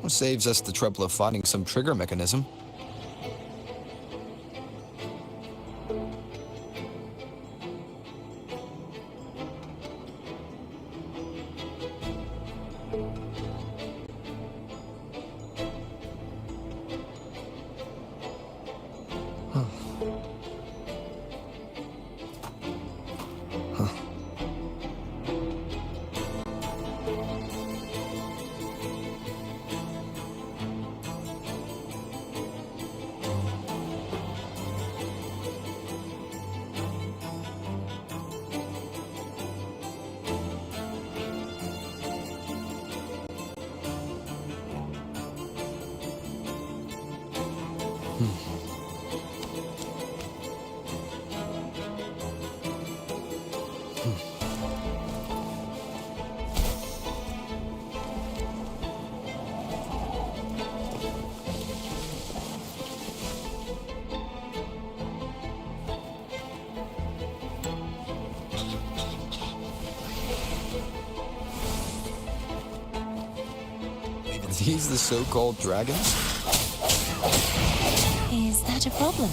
Saves us the trouble of finding some trigger mechanism. Are these the so-called dragons? Is that a problem?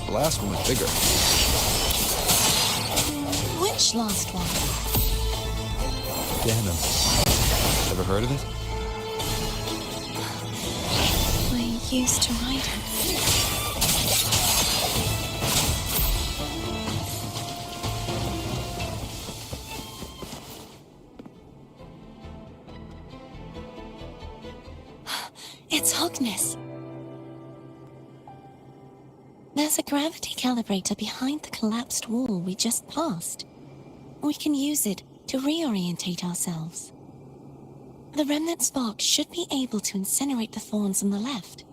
The last one was bigger. Which last one? Ganon. Ever heard of it? I used to ride it. It's Hogness. There's a gravity calibrator behind the collapsed wall we just passed. We can use it to reorientate ourselves. The remnant spark should be able to incinerate the thorns on the left.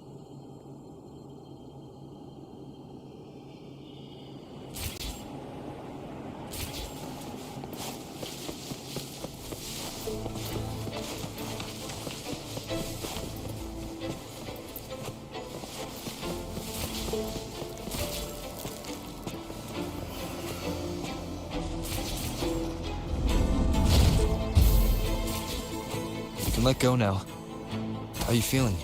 Let go now. How are you feeling?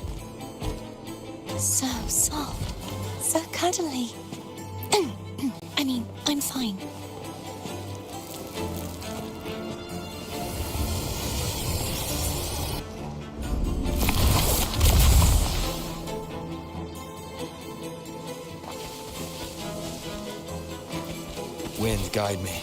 So soft. So cuddly. I mean, I'm fine. Wind, guide me.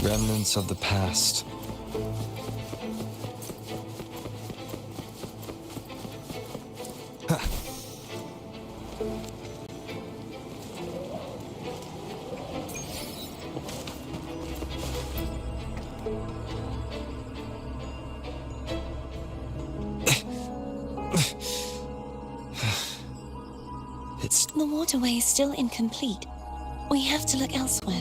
Remnants of the past. The waterway is still incomplete. We have to look elsewhere.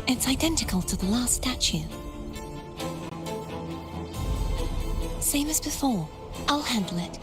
It's identical to the last statue. Same as before. I'll handle it.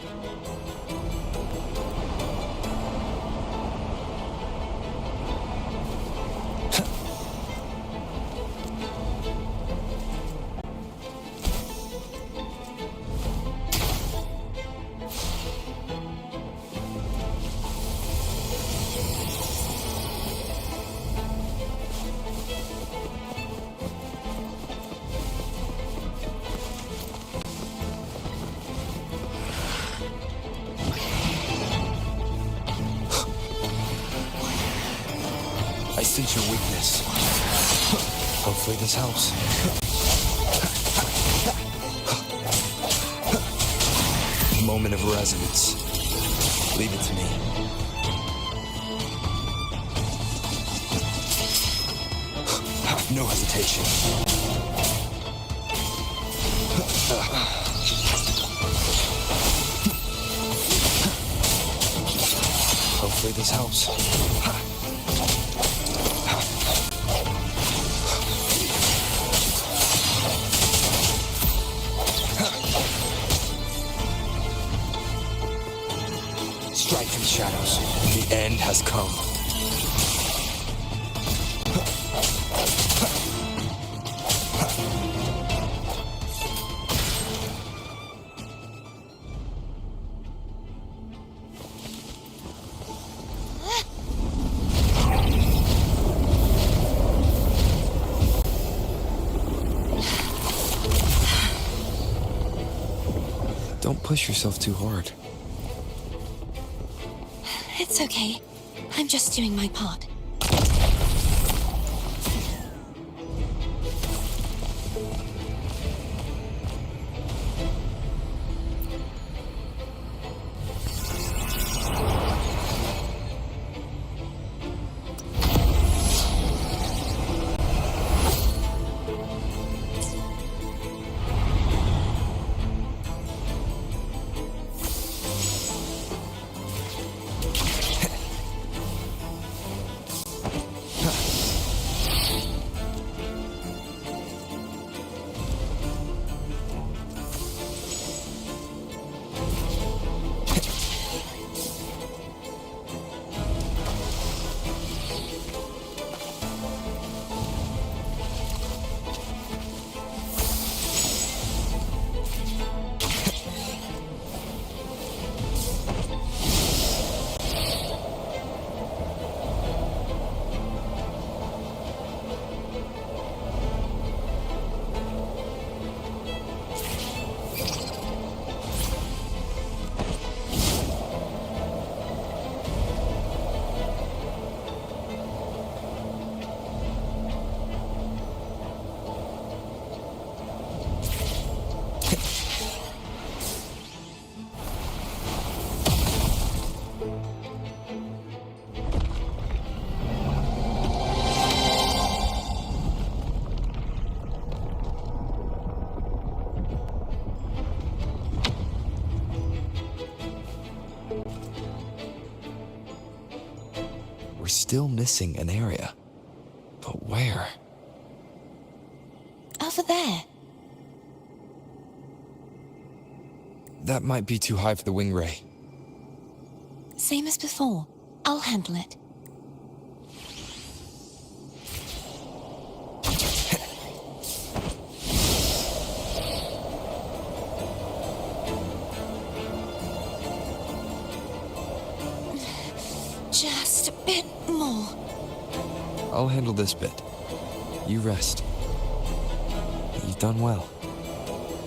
I sense your weakness. Hopefully this helps. Moment of resonance. Leave it to me. No hesitation. Hopefully this helps. Strike from the shadows. The end has come. Don't push yourself too hard. It's okay. I'm just doing my part. We're still missing an area. But where? Over there. That might be too high for the wing ray. Same as before. I'll handle it. Just a bit more. I'll handle this bit. You rest. You've done well.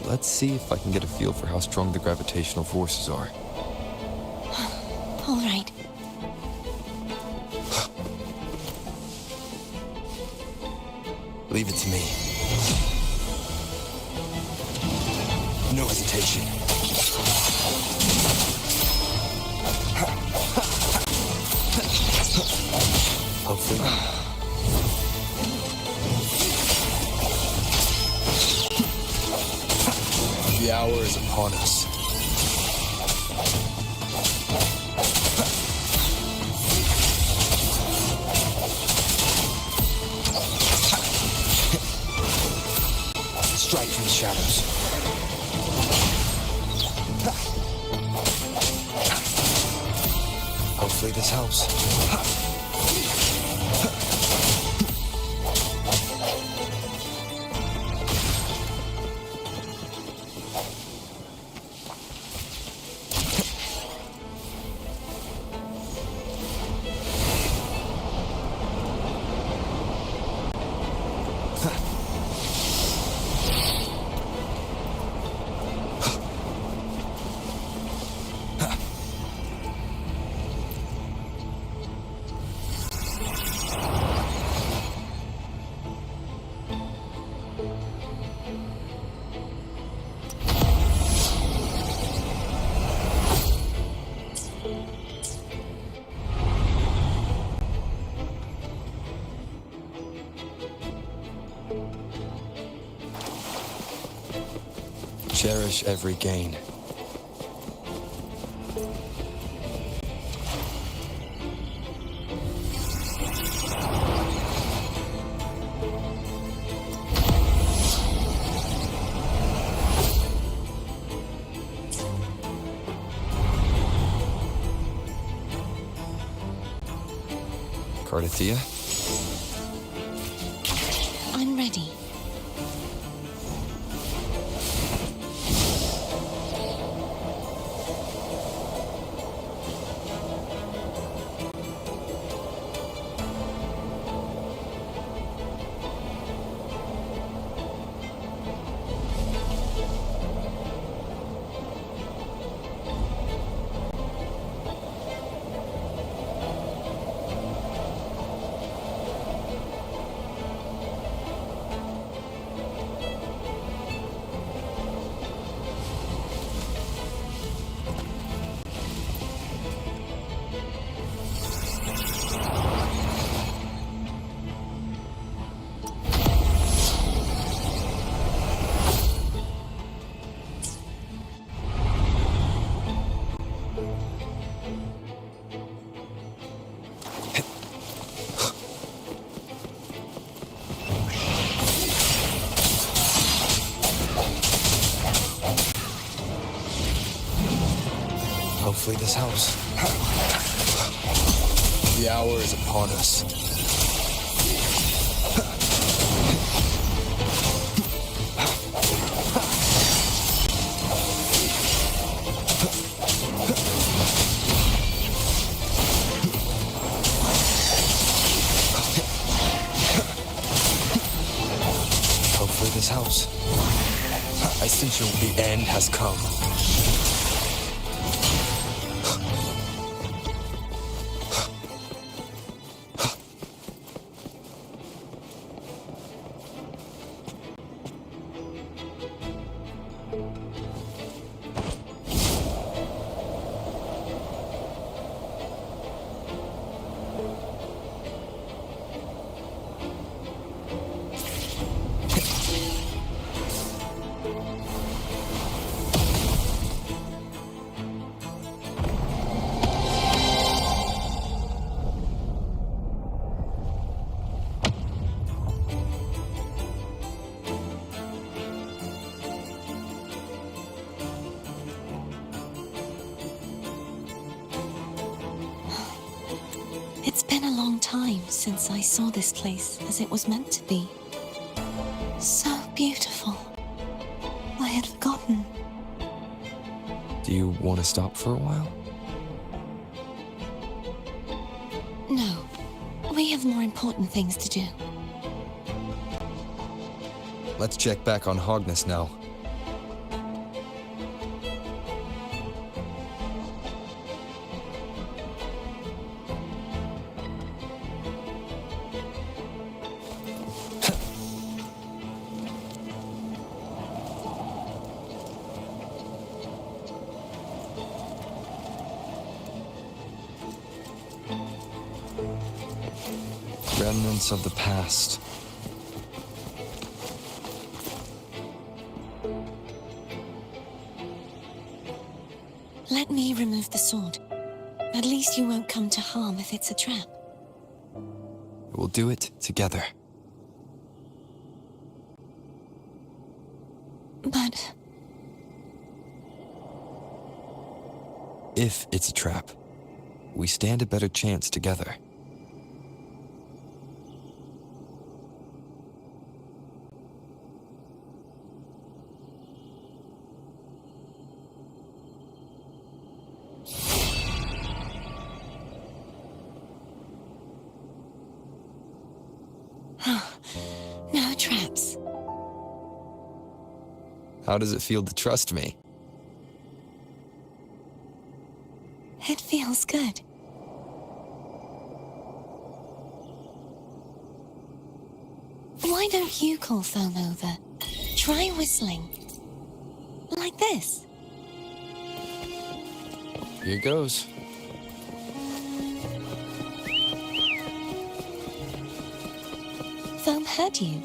Let's see if I can get a feel for how strong the gravitational forces are. All right. Leave it to me. No hesitation. Hopefully. The hour is upon us. Strike from the shadows. Hopefully this helps. Cherish every gain. Cardathia? I'm ready. Hopefully this helps. The hour is upon us. Hopefully this helps. I sense the end has come. It's been a long time since I saw this place as it was meant to be. So beautiful. I had forgotten. Do you want to stop for a while? No. We have more important things to do. Let's check back on Hogness now. Remnants of the past. Let me remove the sword. At least you won't come to harm if it's a trap. We'll do it together. But If it's a trap, we stand a better chance together. no traps. How does it feel to trust me? It feels good. Why don't you call Foam over? Try whistling. Like this. Here goes. Foam heard you.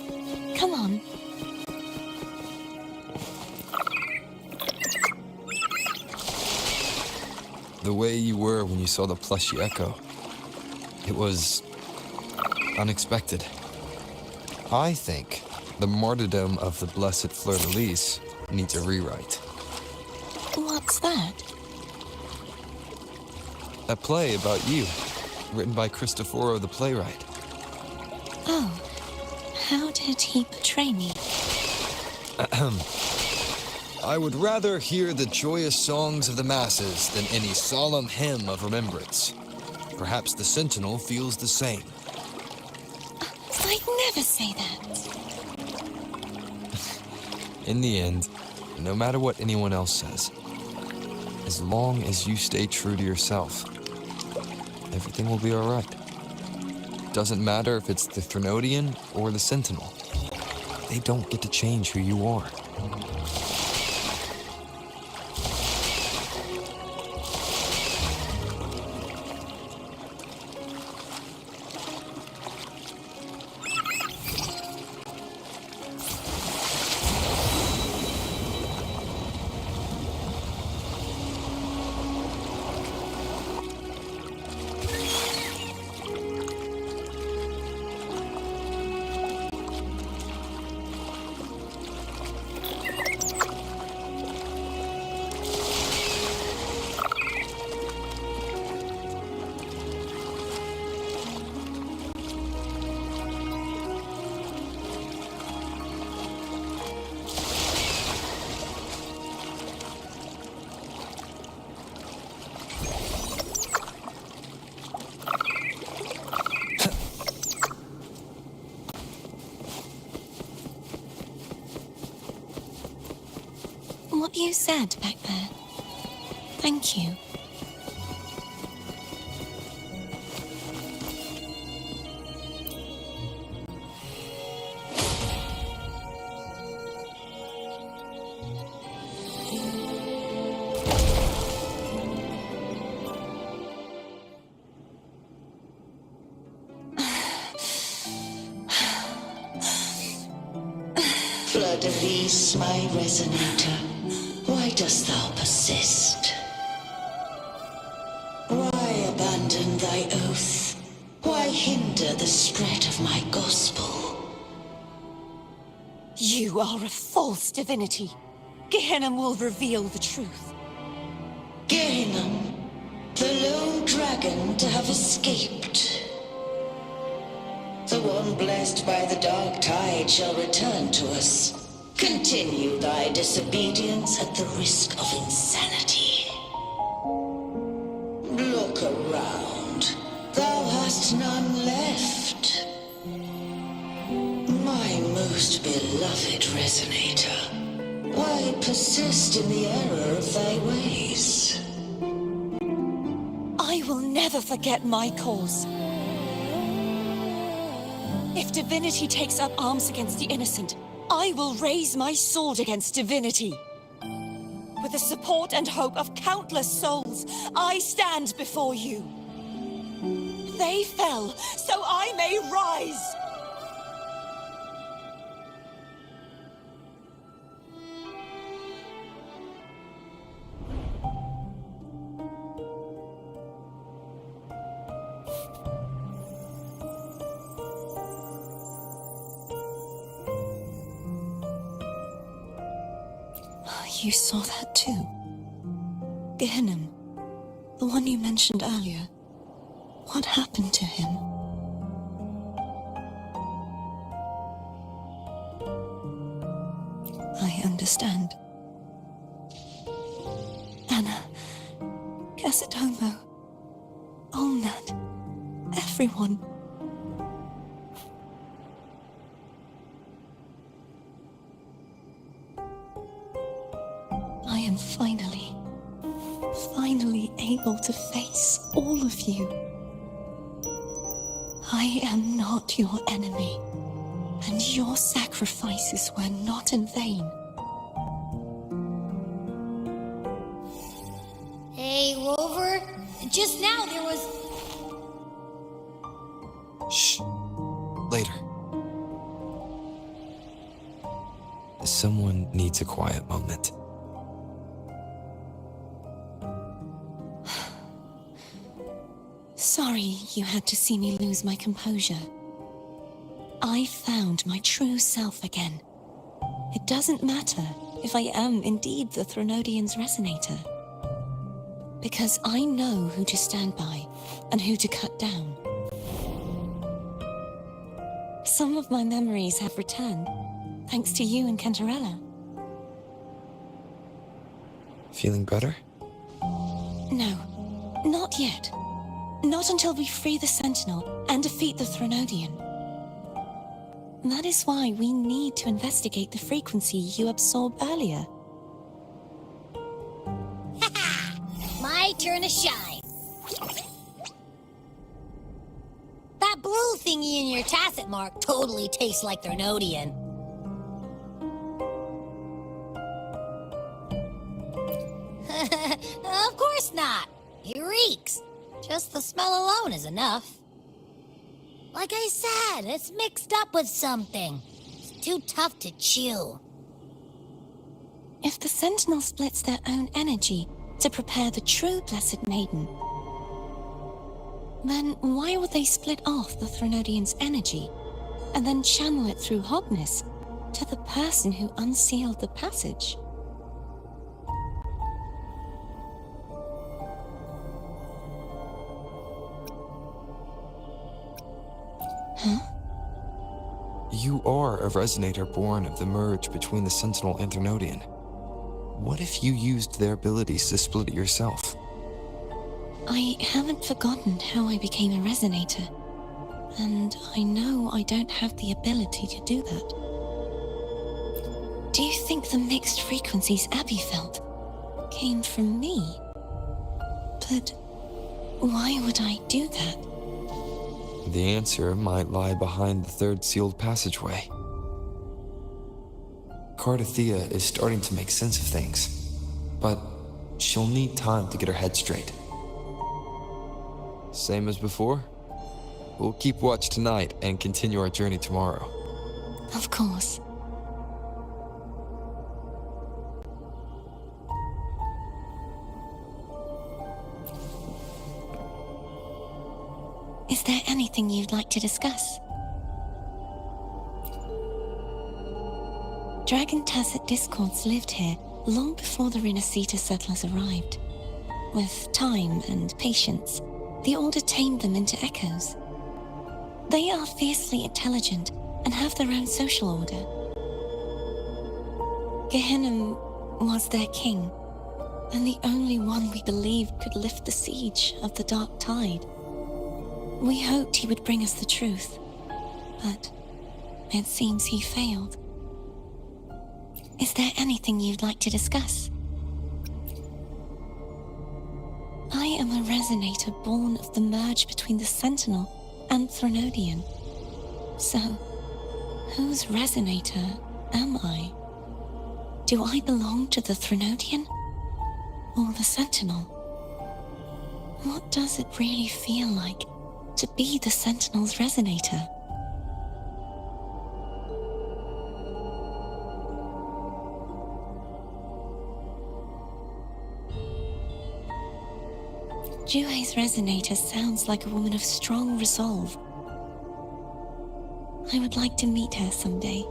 Come on. The way you were when you saw the plushy echo. It was unexpected. I think the martyrdom of the blessed fleur-de-lis needs a rewrite. What's that? A play about you, written by Cristoforo the playwright. Oh, how did he portray me? I would rather hear the joyous songs of the masses than any solemn hymn of remembrance. Perhaps the Sentinel feels the same. I'd never say that. In the end, no matter what anyone else says, as long as you stay true to yourself, everything will be all right. Doesn't matter if it's the Threnodian or the Sentinel. They don't get to change who you are. What you said back there. Thank you. Fleur-de-lis, my resonator, why dost thou persist? Why abandon thy oath? Why hinder the spread of my gospel? You are a false divinity. Gehenna will reveal the truth. Gehenna, the lone dragon to have escaped. The one blessed by the dark tide shall return to us. Continue thy disobedience at the risk of insanity. Look around. Thou hast none left. My most beloved resonator, why persist in the error of thy ways? I will never forget my cause. If divinity takes up arms against the innocent, I will raise my sword against divinity. With the support and hope of countless souls, I stand before you. They fell, so I may rise! You saw that too? Gehenna, the one you mentioned earlier. What happened to him? I understand. Anna, Casatomo, Olnat, everyone. I am finally able to face all of you. I am not your enemy, and your sacrifices were not in vain. Hey, Rover, just now there was... Shh. Later. Someone needs a quiet moment. Sorry you had to see me lose my composure. I found my true self again. It doesn't matter if I am indeed the Threnodian's resonator. Because I know who to stand by and who to cut down. Some of my memories have returned, thanks to you and Cantarella. Feeling better? No, not yet. Not until we free the Sentinel and defeat the Threnodian. That is why we need to investigate the frequency you absorbed earlier. My turn to shine. That blue thingy in your tacit mark totally tastes like Threnodian. Of course not. It reeks. Just the smell alone is enough. Like I said, it's mixed up with something. It's too tough to chew. If the Sentinel splits their own energy to prepare the true Blessed Maiden, then why would they split off the Threnodian's energy and then channel it through Hogness to the person who unsealed the passage? Huh? You are a resonator born of the merge between the Sentinel and Threnodian. What if you used their abilities to split it yourself? I haven't forgotten how I became a resonator, and I know I don't have the ability to do that. Do you think the mixed frequencies Abby felt came from me? But why would I do that? The answer might lie behind the third sealed passageway. Cardathea is starting to make sense of things, but she'll need time to get her head straight. Same as before? We'll keep watch tonight and continue our journey tomorrow. Of course. Is there anything you'd like to discuss? Dragon Tacit discords lived here long before the Renacita settlers arrived. With time and patience, the Order tamed them into echoes. They are fiercely intelligent and have their own social order. Gehinnom was their king, and the only one we believed could lift the siege of the Dark Tide. We hoped he would bring us the truth, but it seems he failed. Is there anything you'd like to discuss? I am a resonator born of the merge between the Sentinel and Threnodian. So, whose resonator am I? Do I belong to the Threnodian or the Sentinel? What does it really feel like to be the Sentinel's resonator? Juhe's resonator sounds like a woman of strong resolve. I would like to meet her someday.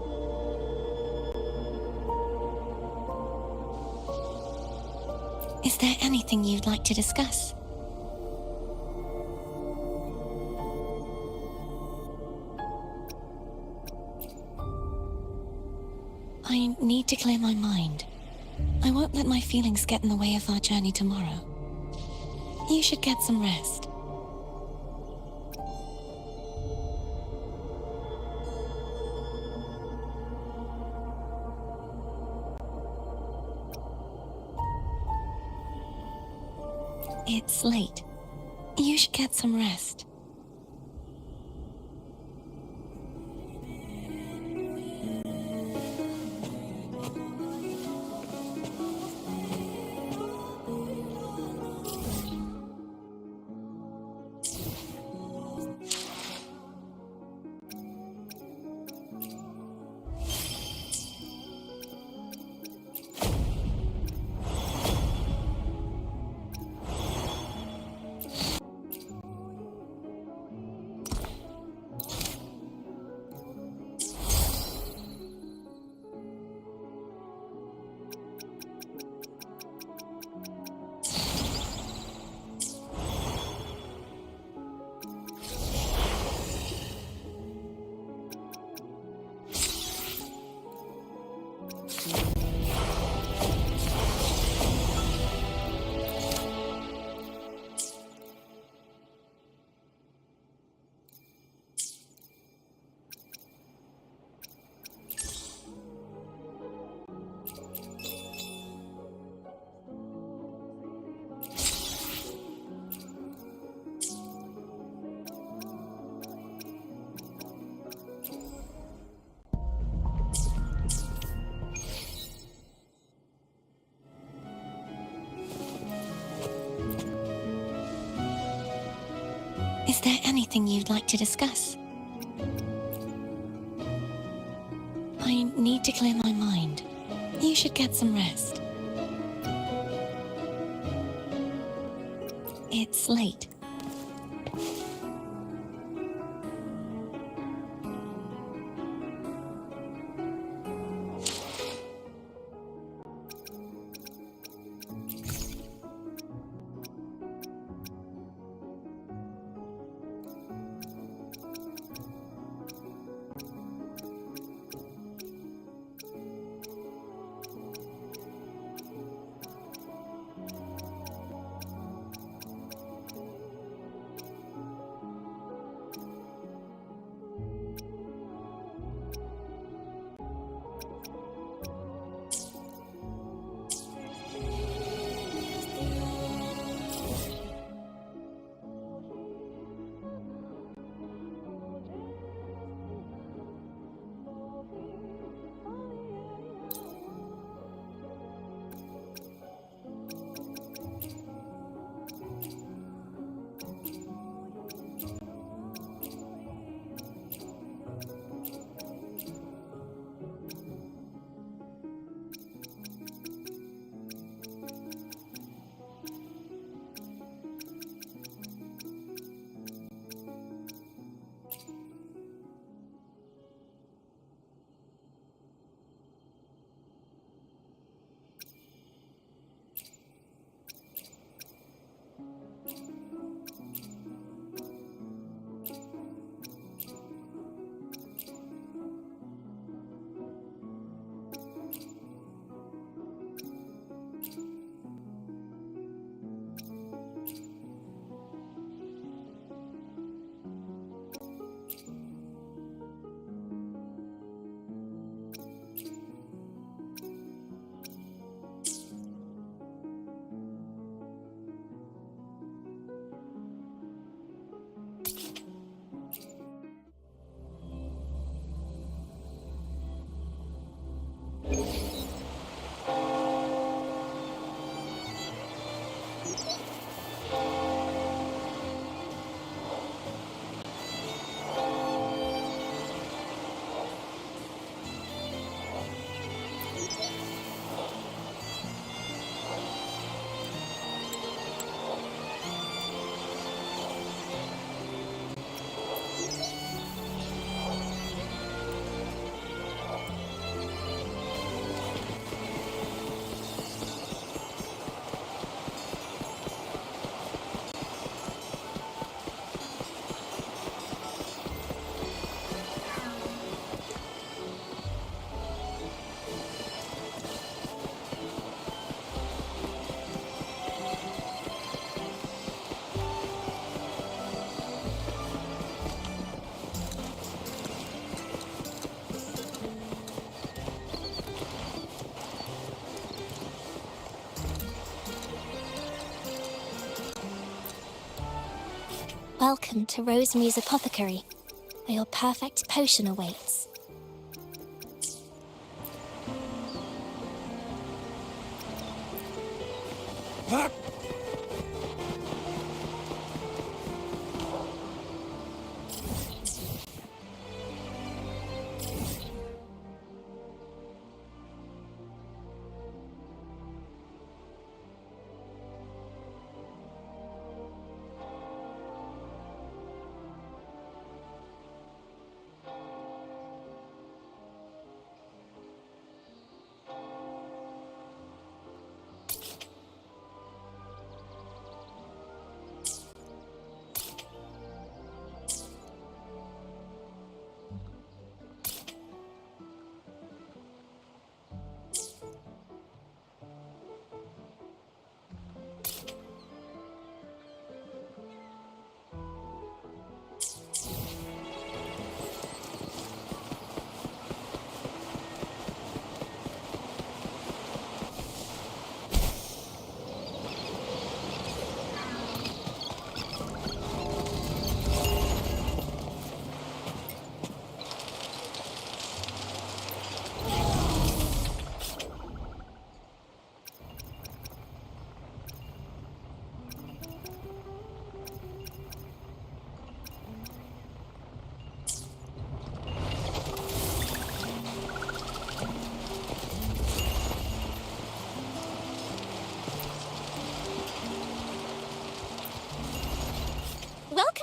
Is there anything you'd like to discuss? I need to clear my mind. I won't let my feelings get in the way of our journey tomorrow. You should get some rest. It's late. You should get some rest. Is there anything you'd like to discuss? I need to clear my mind. You should get some rest. It's late. Welcome to Rosemary's Apothecary, where your perfect potion awaits.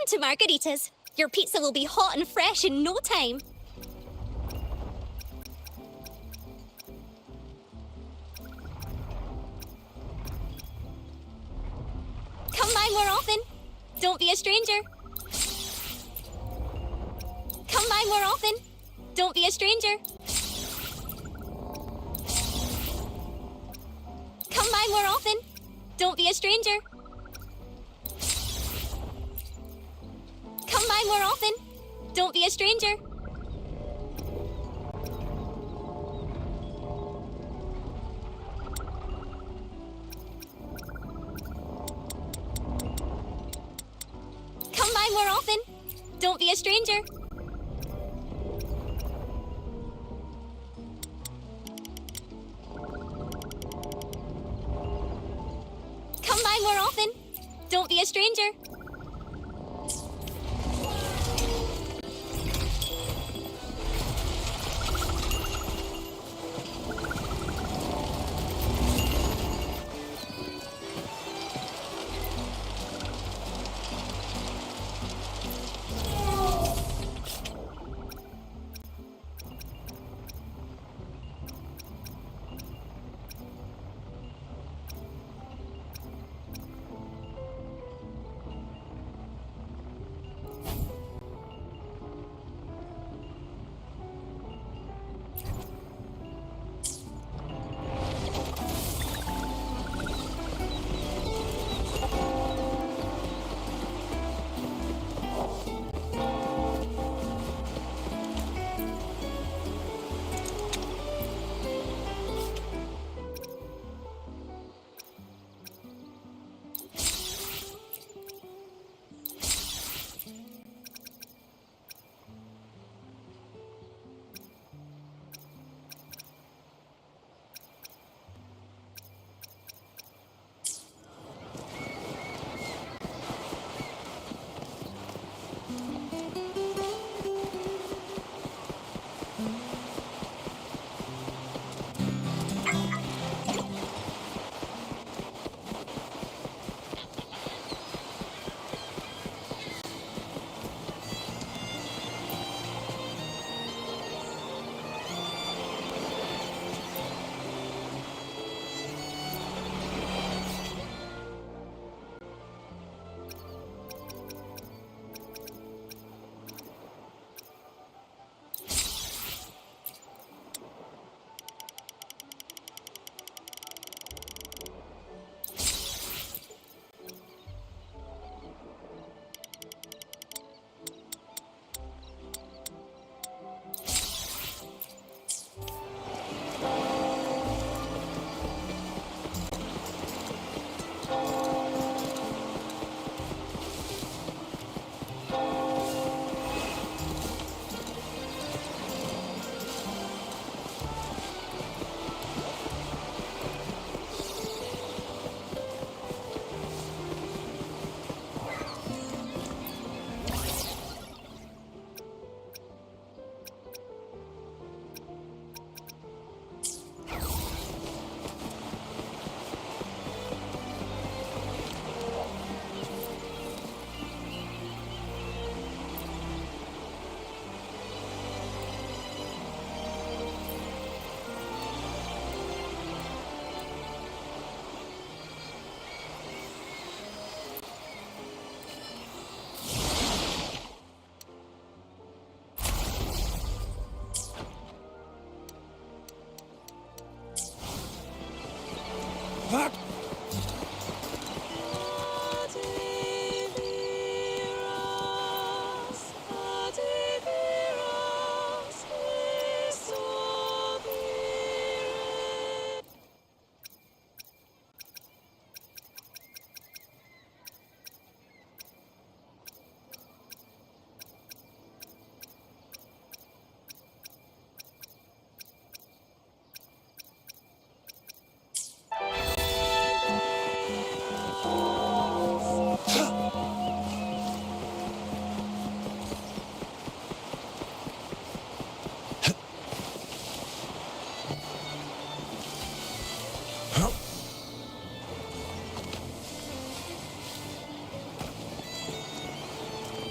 Welcome to Margaritas. Your pizza will be hot and fresh in no time. Come by more often. Don't be a stranger. Come by more often. Don't be a stranger. Come by more often. Don't be a stranger. Come by more often. Don't be a stranger. Come by more often. Don't be a stranger. Come by more often. Don't be a stranger.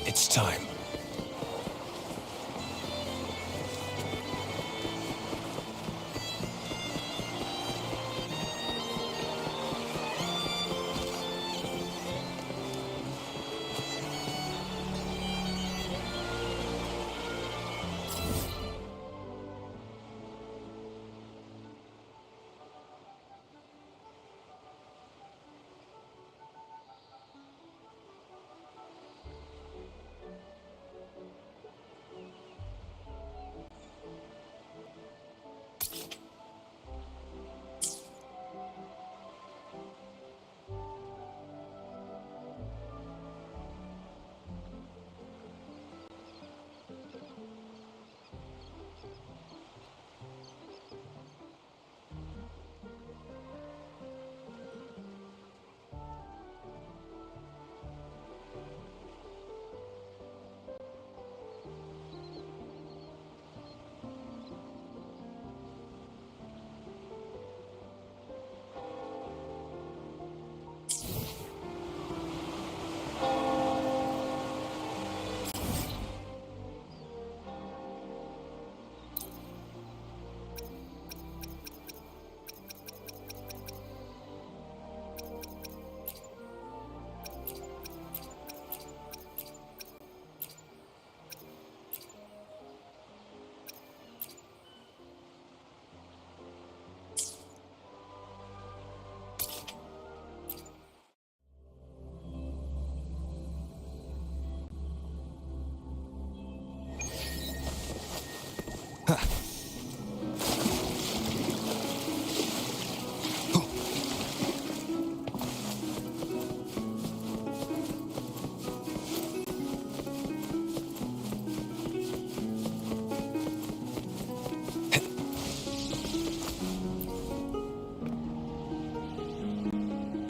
It's time.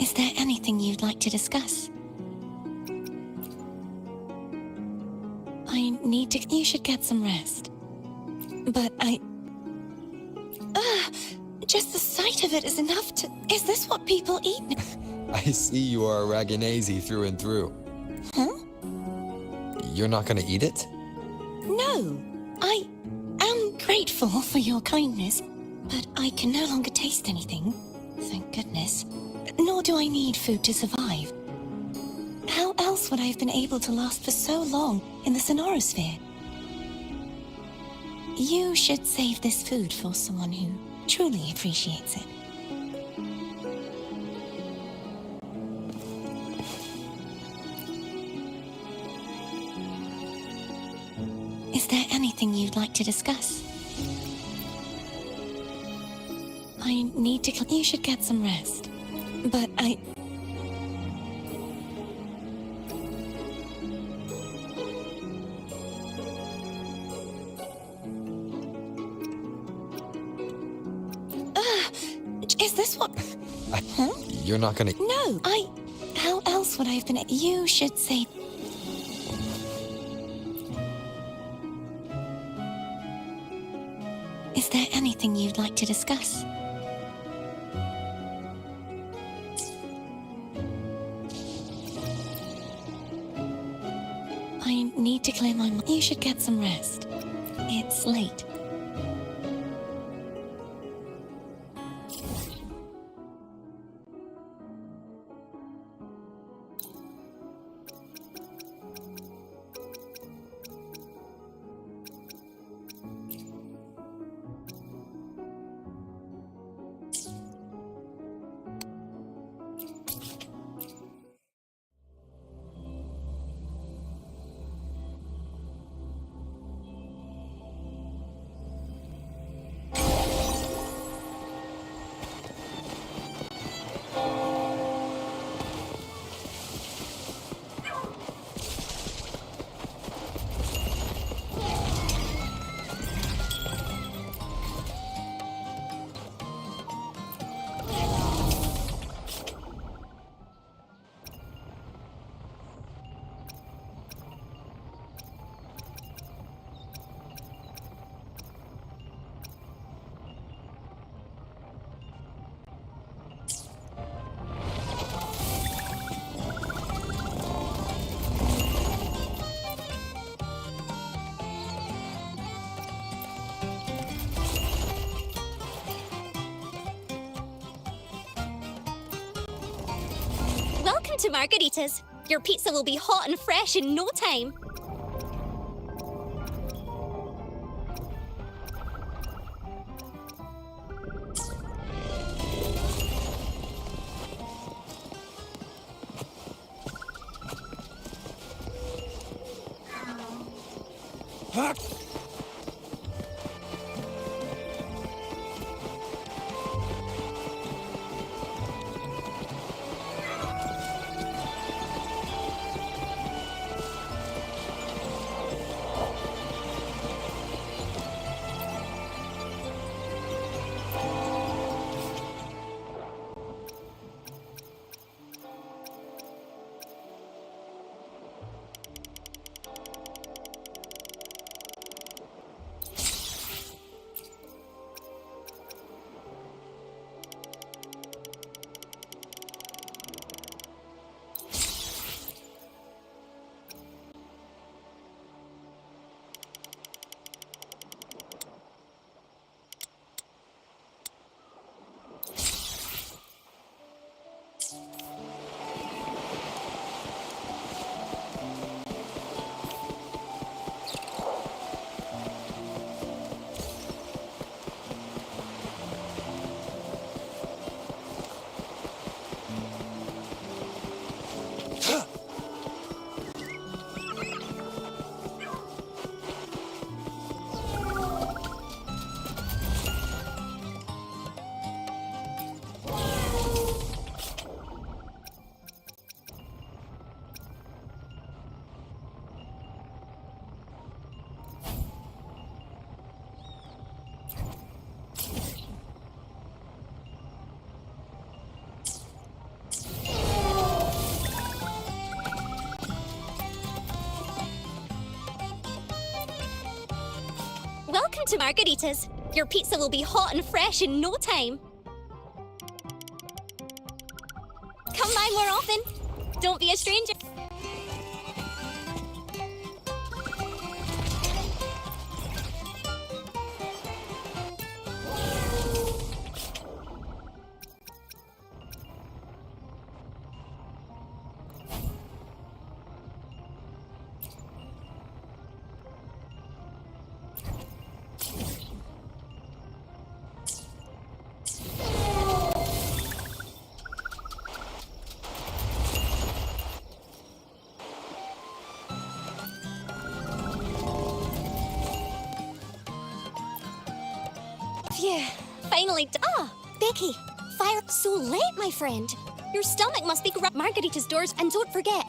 Is there anything you'd like to discuss? I need to... You should get some rest. But just the sight of it is enough to... Is this what people eat? I see you are a Raganazi through and through. Huh? You're not gonna eat it? No. I am grateful for your kindness, but I can no longer taste anything. Thank goodness. Nor do I need food to survive. How else would I have been able to last for so long in the Sonorosphere? You should save this food for someone who truly appreciates it. Is there anything you'd like to discuss? I need to... You should get some rest. But is this what... Huh? You're not gonna... No, How else would I have been... You should say... Is there anything you'd like to discuss? I need to clear my mind. You should get some rest. It's late. to Margarita's. Your pizza will be hot and fresh in no time. Welcome to Margarita's. Your pizza will be hot and fresh in no time. Come by more often. Don't be a stranger. Phew, finally. Becky, fire so late, my friend. Your stomach must be Margarita's doors, and don't forget.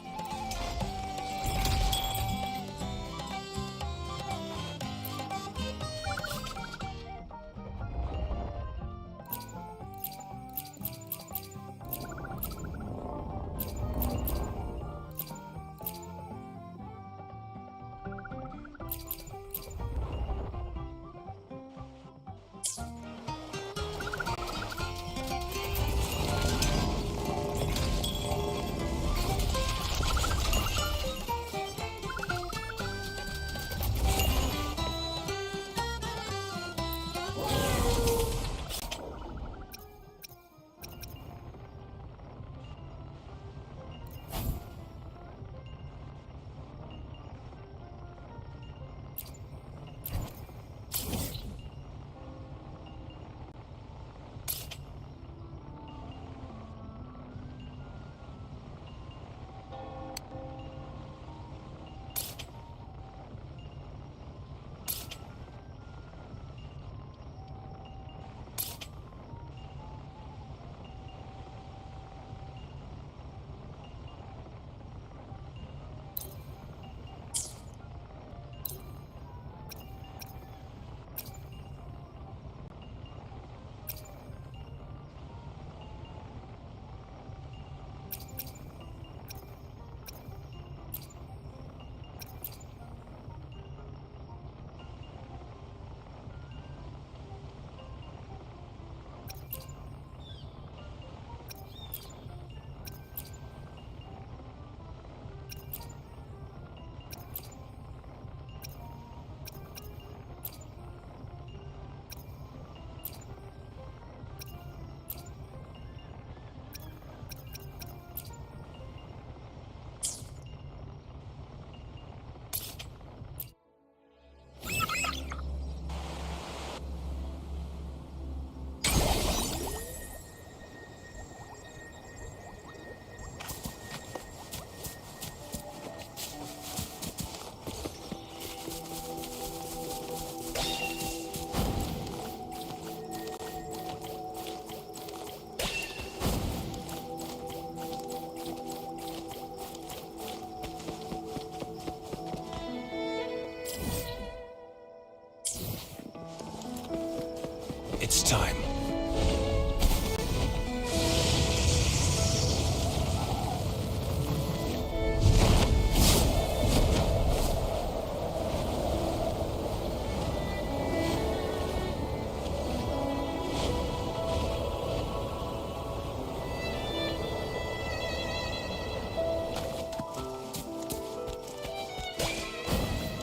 It's time.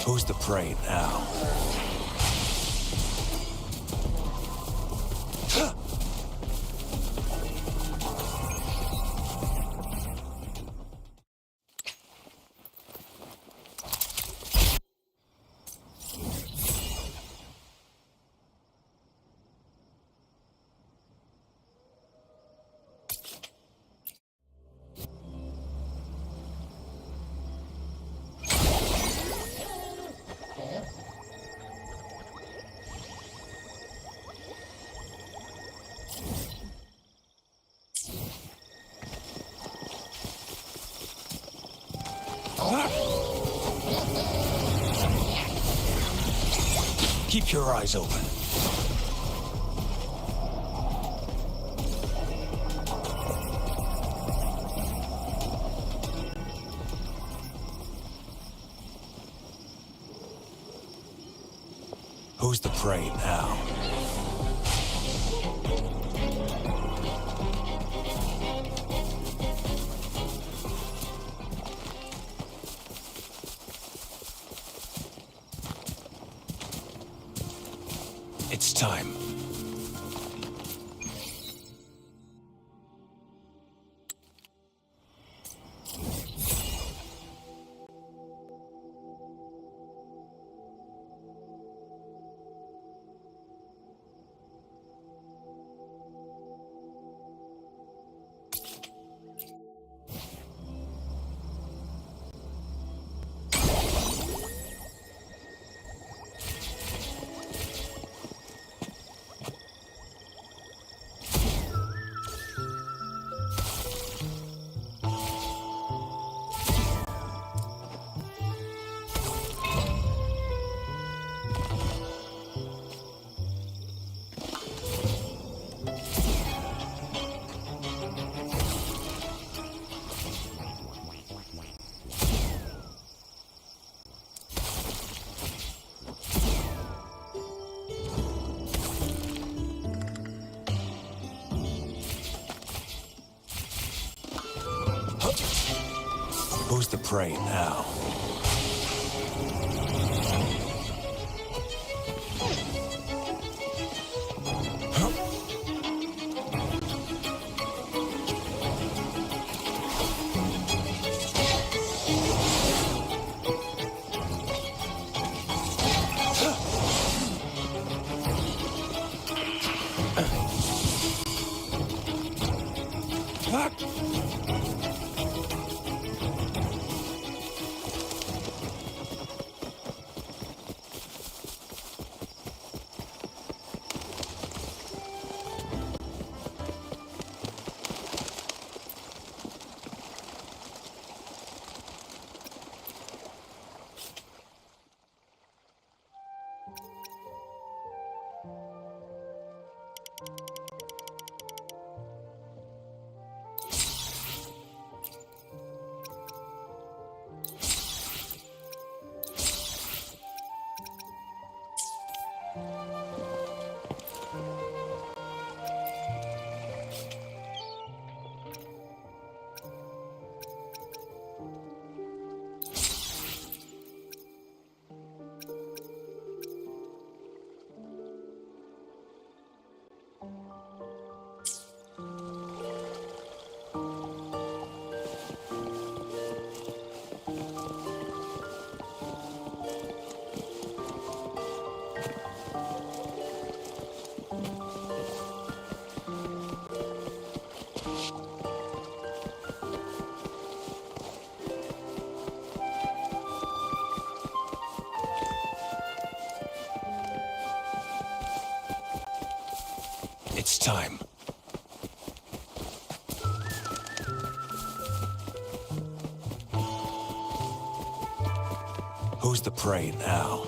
Who's the prey now? Keep your eyes open. Who's the prey now? It's time. Who's the prey now? It's time. Who's the prey now?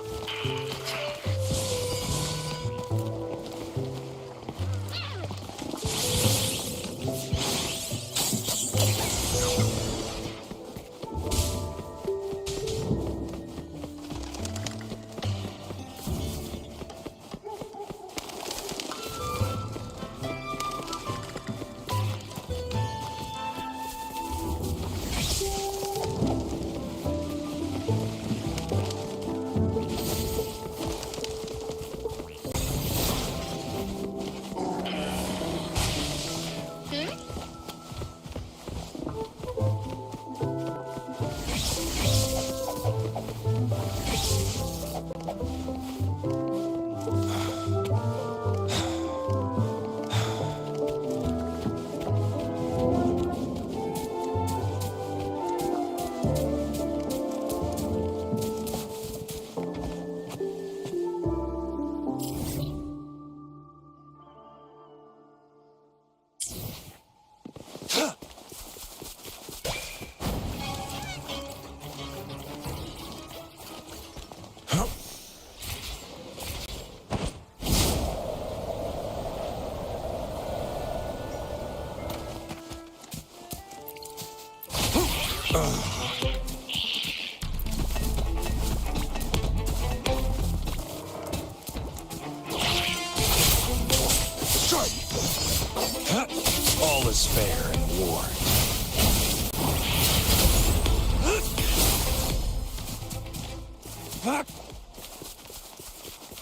was fair in war.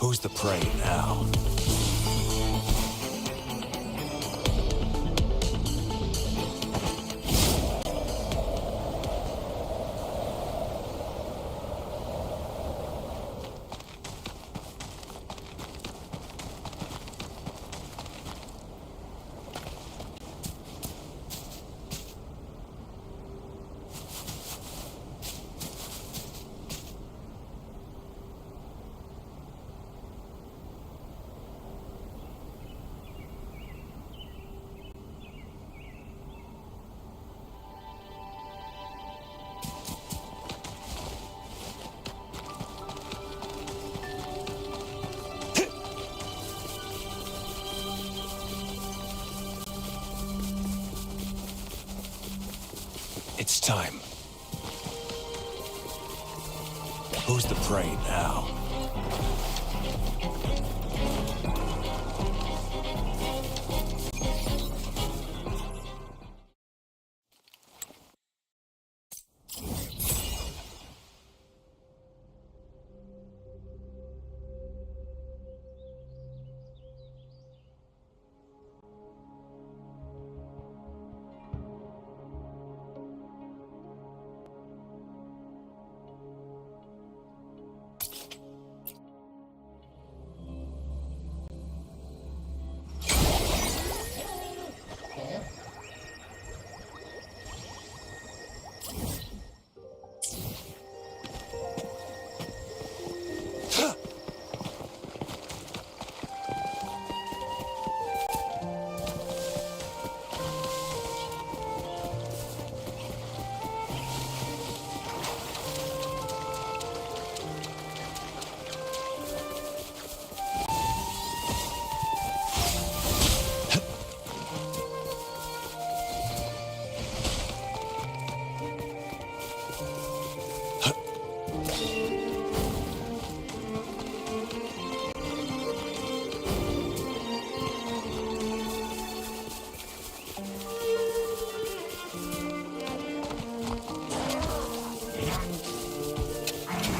Who's the prey now? It's time. Who's the prey now?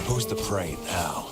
Who's the prey now?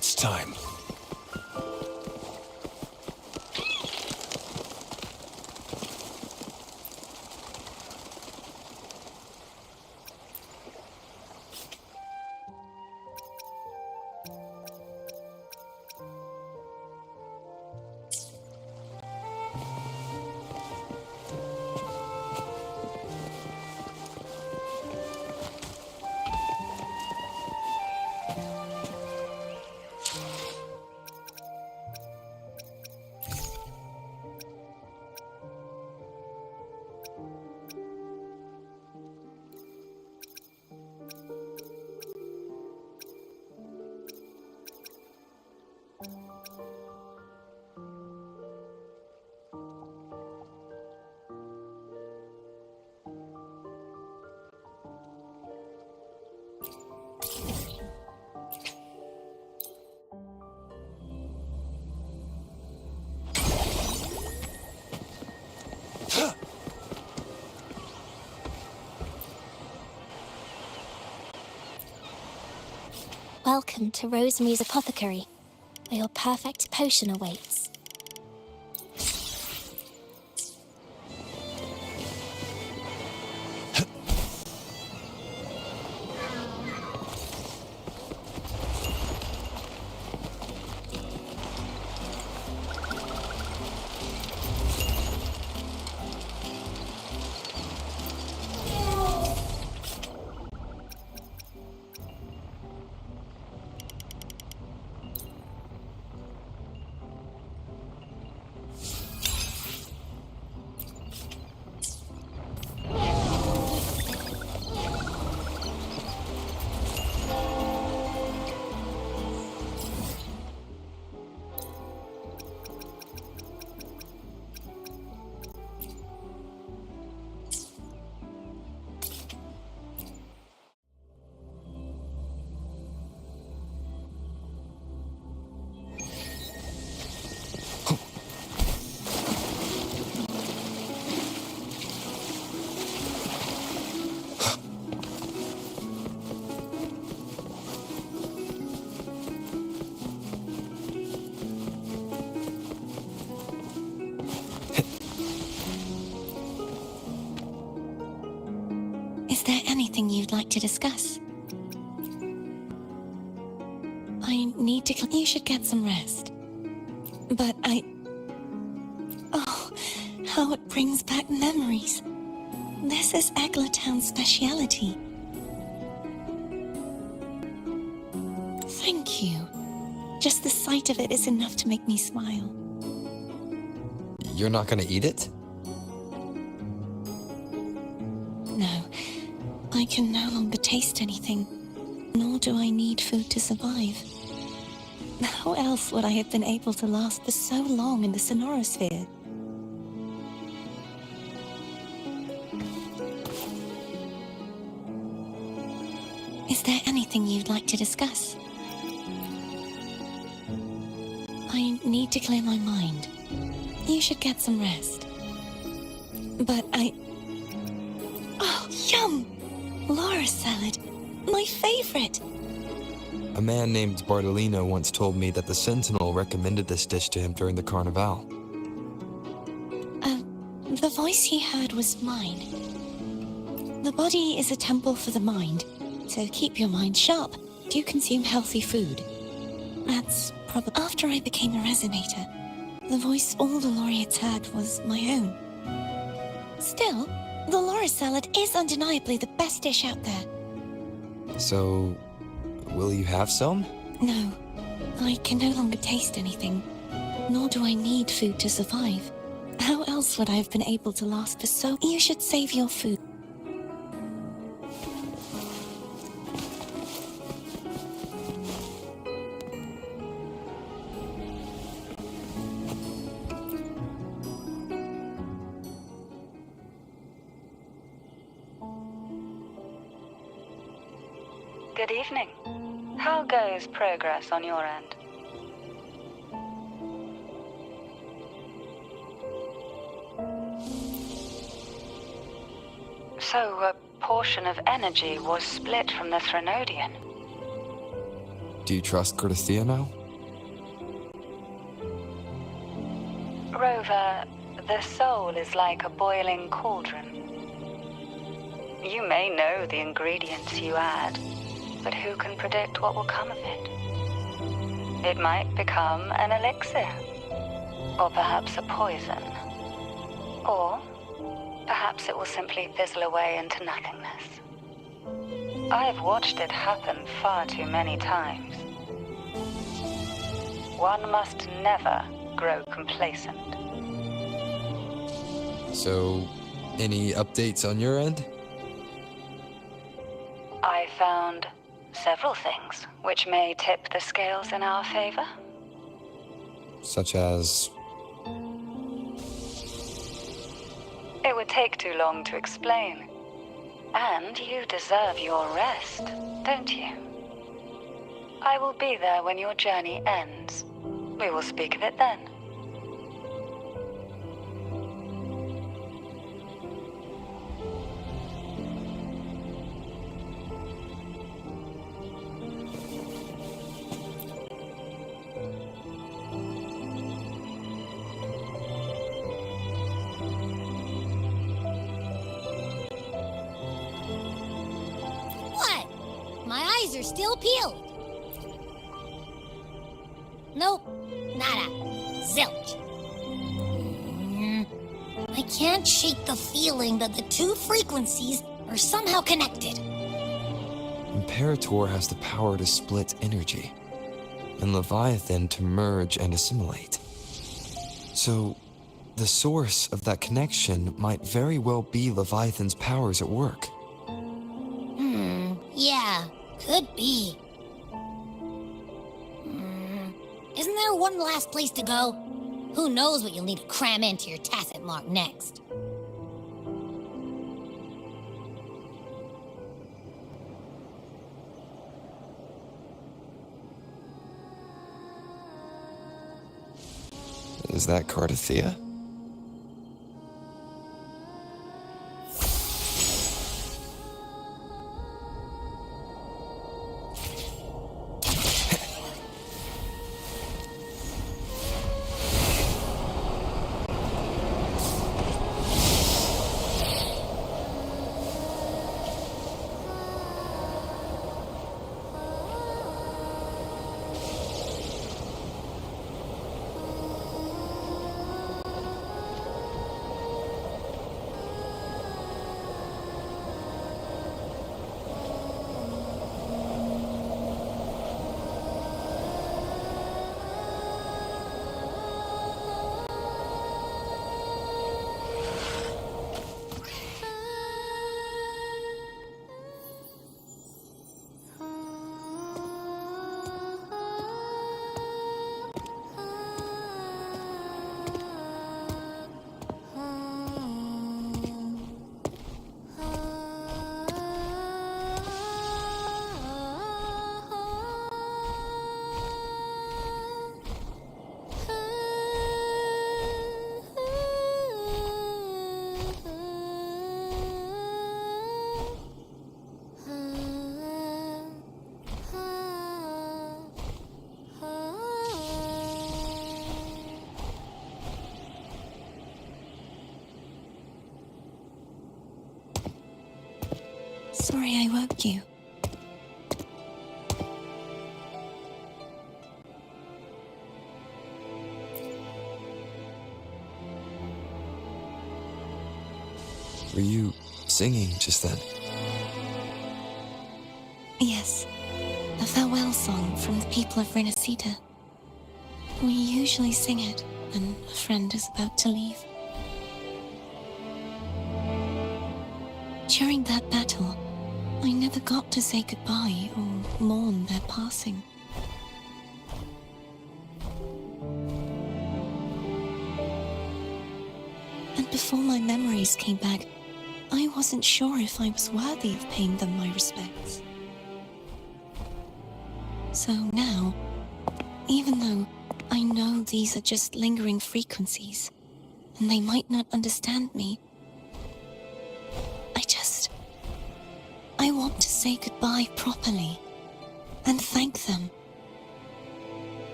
It's time. Welcome to Rosemary's Apothecary, where your perfect potion awaits. Is there anything you'd like to discuss? I need to... You should get some rest. But Oh, how it brings back memories. This is Eggletown's speciality. Thank you. Just the sight of it is enough to make me smile. You're not gonna eat it? No, I can no longer taste anything, nor do I need food to survive. How else would I have been able to last for so long in the sonorosphere? Is there anything you'd like to discuss? I need to clear my mind. You should get some rest. But Oh, yum! Laura salad. My favorite. A man named Bartolino once told me that the Sentinel recommended this dish to him during the Carnival. The voice he heard was mine. The body is a temple for the mind. To keep your mind sharp, do consume healthy food. That's probably... After I became a resonator, the voice all the laureates heard was my own. Still, the Laura salad is undeniably the best dish out there. So, will you have some? No, I can no longer taste anything, nor do I need food to survive. How else would I have been able to last for so... You should save your food. Good evening. How goes progress on your end? So, a portion of energy was split from the Threnodian. Do you trust Cordesia now? Rover, the soul is like a boiling cauldron. You may know the ingredients you add, but who can predict what will come of it? It might become an elixir, or perhaps a poison, or perhaps it will simply fizzle away into nothingness. I've watched it happen far too many times. One must never grow complacent. So, any updates on your end? I found several things which may tip the scales in our favor. Such as... It would take too long to explain. And you deserve your rest, don't you? I will be there when your journey ends. We will speak of it then. What? My eyes are still peeled. Nope, nada, zilch. I can't shake the feeling that the two frequencies are somehow connected. Imperator has the power to split energy, and Leviathan to merge and assimilate. So, the source of that connection might very well be Leviathan's powers at work. Yeah, could be. Isn't there one last place to go? Who knows what you'll need to cram into your tacit mark next? Is that Cardathea? Sorry I woke you. Were you singing just then? Yes, a farewell song from the people of Renacita. We usually sing it when a friend is about to leave. During that battle, I never got to say goodbye or mourn their passing. And before my memories came back, I wasn't sure if I was worthy of paying them my respects. So now, even though I know these are just lingering frequencies, and they might not understand me, I want to say goodbye properly and thank them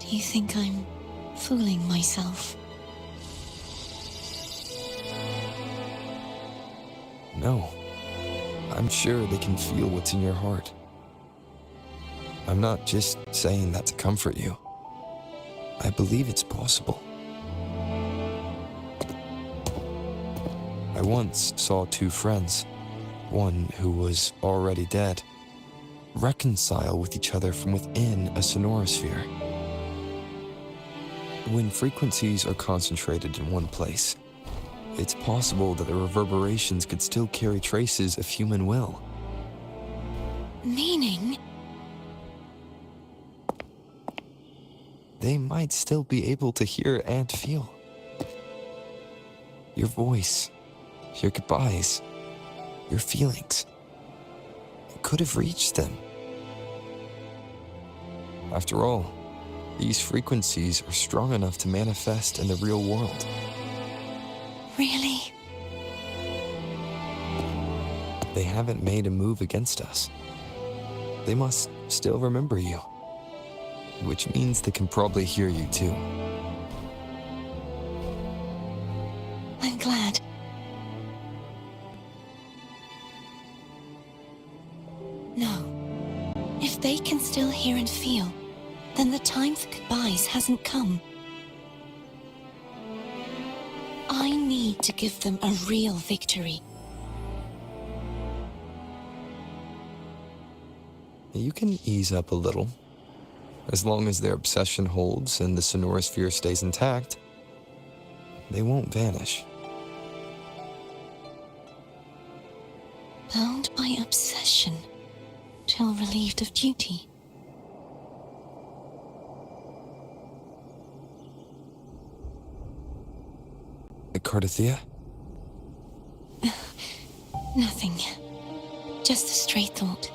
Do you think I'm fooling myself? No. I'm sure they can feel what's in your heart. I'm not just saying that to comfort you. I believe it's possible. I once saw two friends, one who was already dead, reconcile with each other from within a sonorosphere. When frequencies are concentrated in one place, it's possible that the reverberations could still carry traces of human will. Meaning? They might still be able to hear and feel. Your voice, your goodbyes, your feelings. It could have reached them. After all, these frequencies are strong enough to manifest in the real world. Really? They haven't made a move against us. They must still remember you. Which means they can probably hear you too. I'm glad. No. If they can still hear and feel, then the time for goodbyes hasn't come. I need to give them a real victory. You can ease up a little. As long as their obsession holds and the sonorosphere stays intact, they won't vanish. Bound by obsession, till relieved of duty. Cardathea? Nothing. Just a stray thought.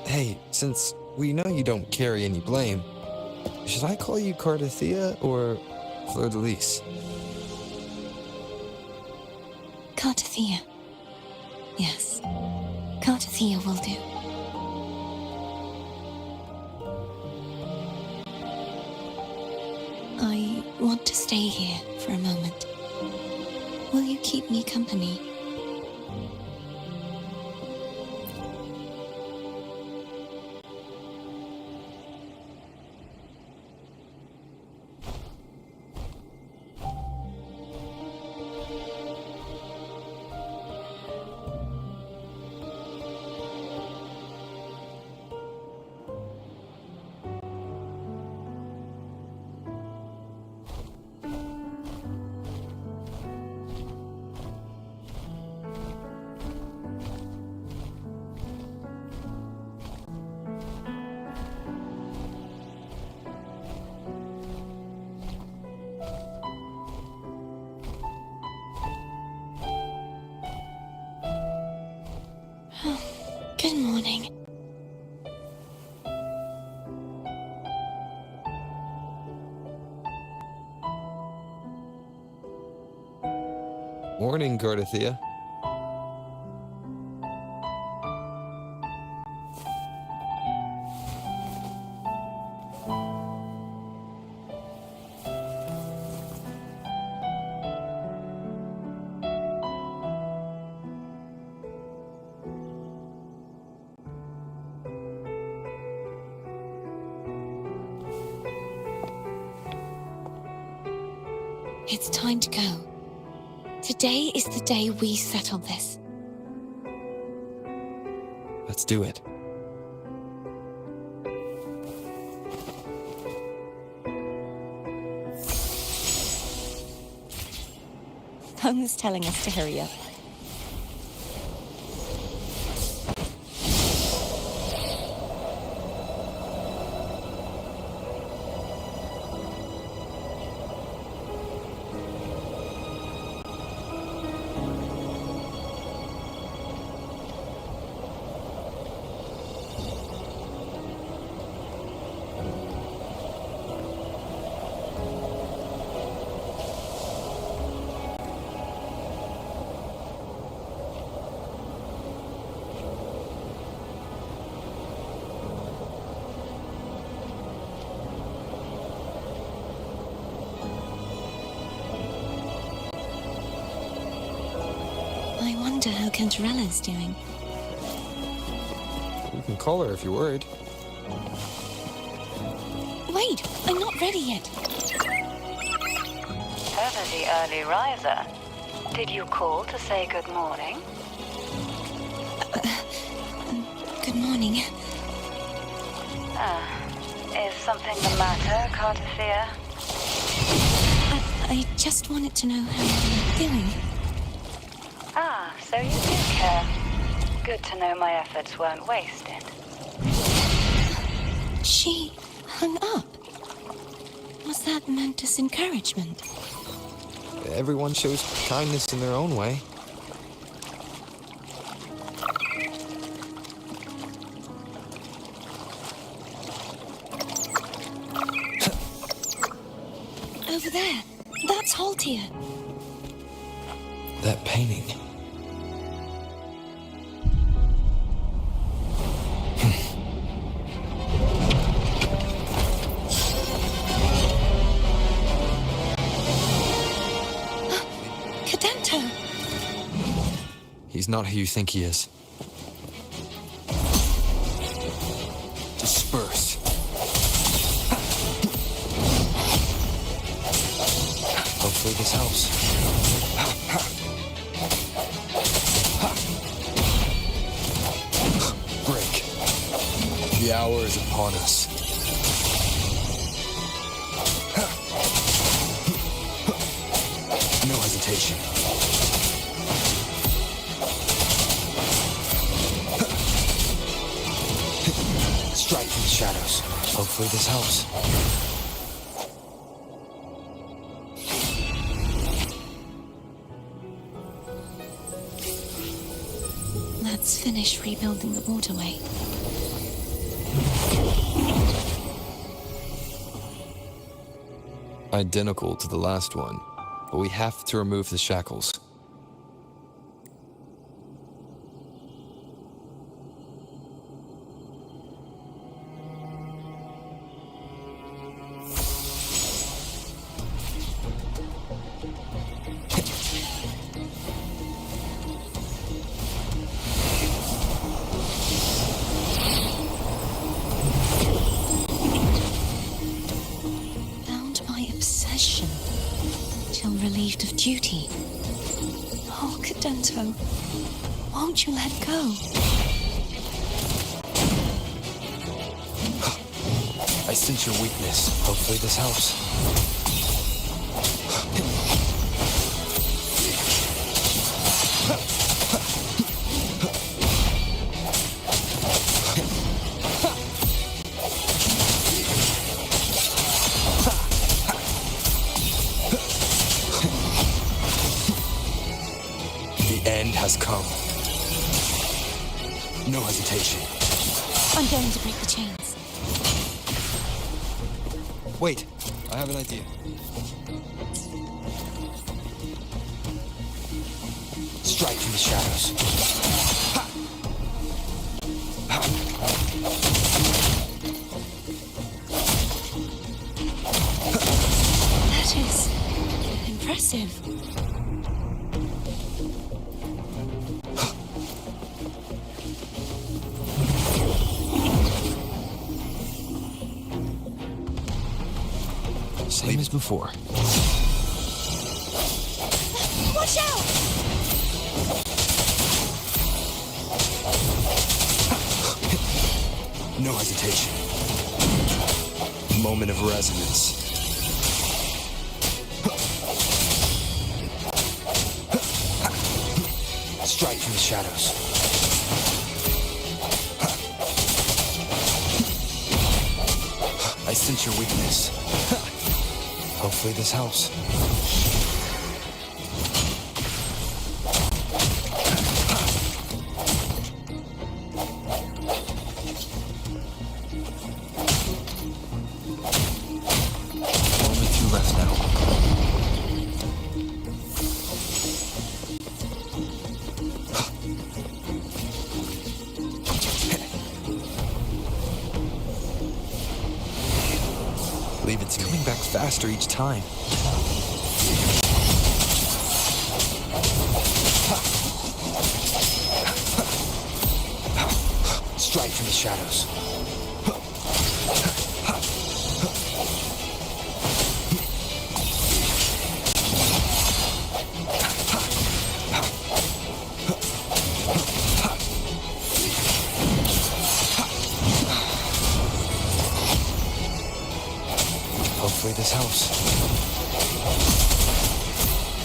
Hey, since we know you don't carry any blame, should I call you Cardathea or Fleur-de-Lis? Cardathea. Yes. Cardathea will do. I want to stay here for a moment. Will you keep me company? Good morning. Morning, Cardathea. It's time to go. Today is the day we settle this. Let's do it. Phone's telling us to hurry up. wonder how Cantarella's doing. You can call her if you're worried. Wait, I'm not ready yet. Ever the early riser. Did you call to say good morning? Good morning. Is something the matter, Cartafia? I just wanted to know how you're doing. Ah, so you do care. Good to know my efforts weren't wasted. She hung up. Was that meant as encouragement? Everyone shows kindness in their own way. Over there. That's Haltia. That painting. Cadento! He's not who you think he is. Disperse. Hopefully this helps. Break. The hour is upon us. No hesitation. Strike from the shadows. Hopefully this helps. Let's finish rebuilding the waterway. Identical to the last one, but we have to remove the shackles. Bound by obsession, till relieved of duty. Oh, Cadento, won't you let go? I sense your weakness. Hopefully this helps. The end has come. No hesitation. I'm going to break the chains. Wait, I have an idea. Strike from the shadows. Ha! Ha! That is impressive. Same as before. Watch out! No hesitation. Moment of resonance. Strike from the shadows. I sense your weakness. Hopefully this helps. Only two left now. Leave it to me. Coming back faster each time. Strike from the shadows. Hopefully this helps.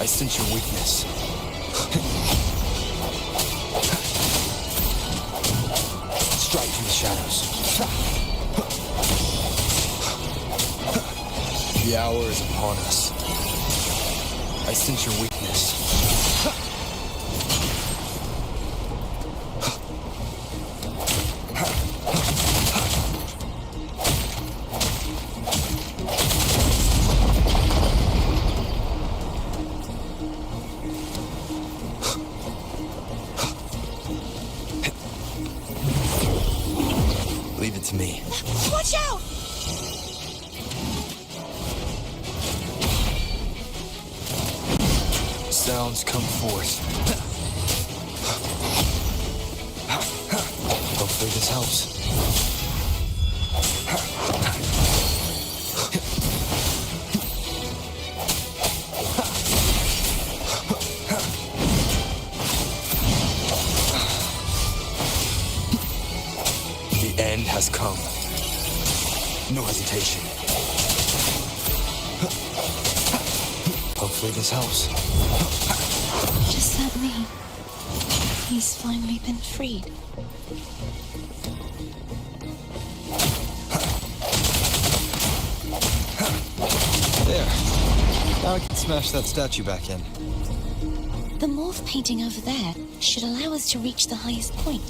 I sense your weakness. Strike from the shadows. The hour is upon us. I sense your weakness. Leave it to me. Watch out! Sounds come forth. Hopefully this helps. The end has come. No hesitation. Hopefully this helps. Does that mean he's finally been freed? There. Now I can smash that statue back in. The morph painting over there should allow us to reach the highest point.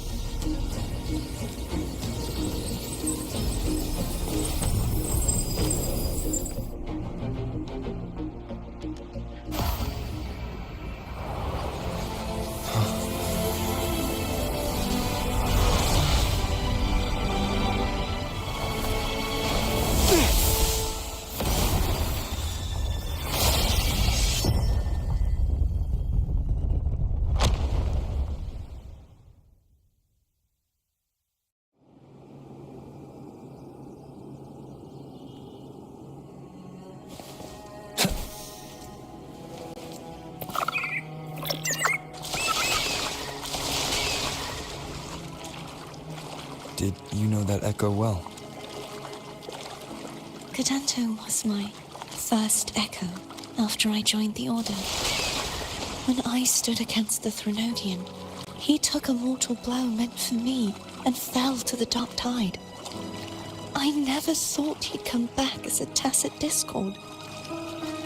Did you know that echo well? Cadanto was my first echo after I joined the Order. When I stood against the Threnodian, he took a mortal blow meant for me and fell to the dark tide. I never thought he'd come back as a tacit discord.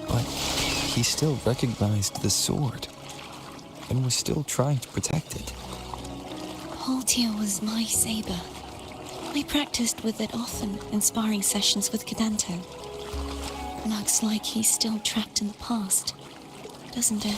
But he still recognized the sword and was still trying to protect it. Haltia was my saber. I practiced with it often in sparring sessions with Cadanto. Looks like he's still trapped in the past, doesn't it?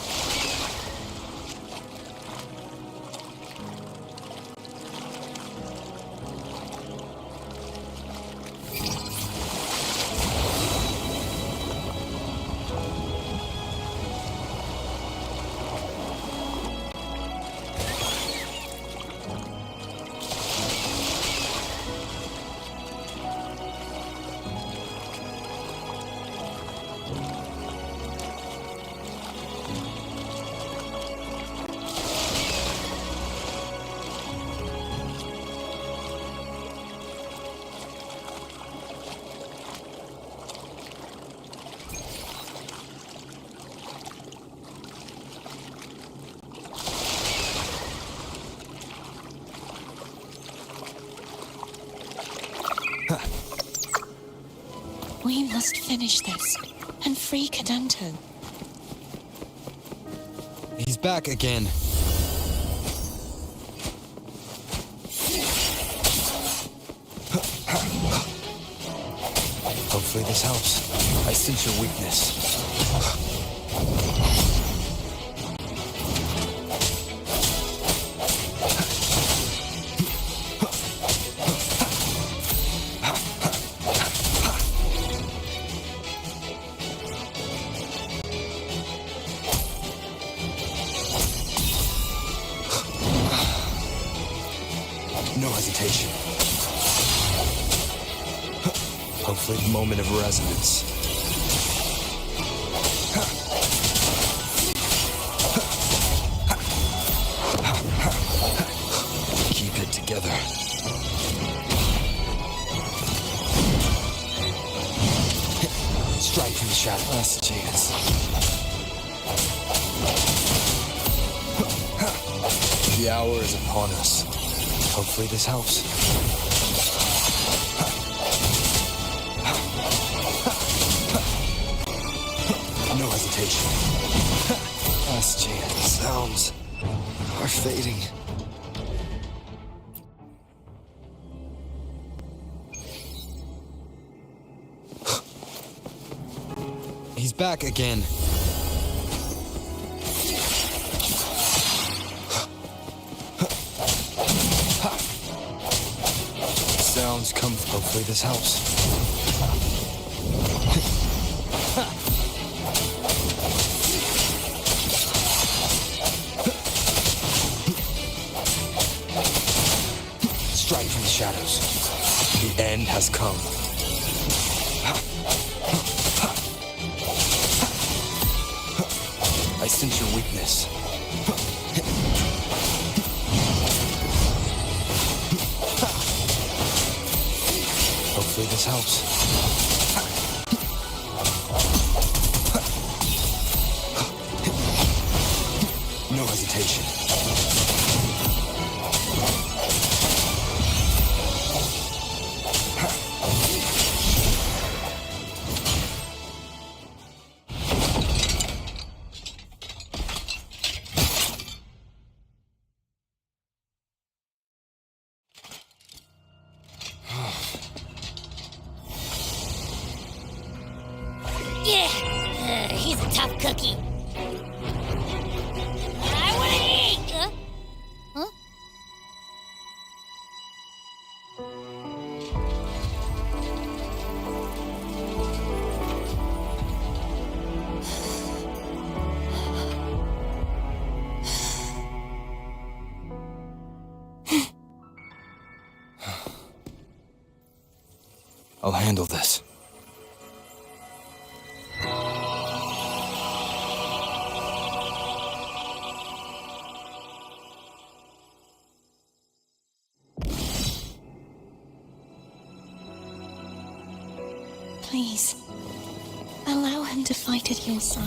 We must finish this and free Cadanto. He's back again. Hopefully this helps. I sense your weakness. No hesitation. Hopefully the moment of resonance. Keep it together. Strike from the shadow. Last chance. The hour is upon us. Hopefully this helps. No hesitation. Last chance. Sounds are fading. He's back again. Sounds come. Hopefully this helps. Strike from the shadows. The end has come. I sense your weakness. Hopefully this helps. No hesitation. Yeah, he's a tough cookie. I want to eat. Huh? I'll handle this. Please, allow him to fight at your side.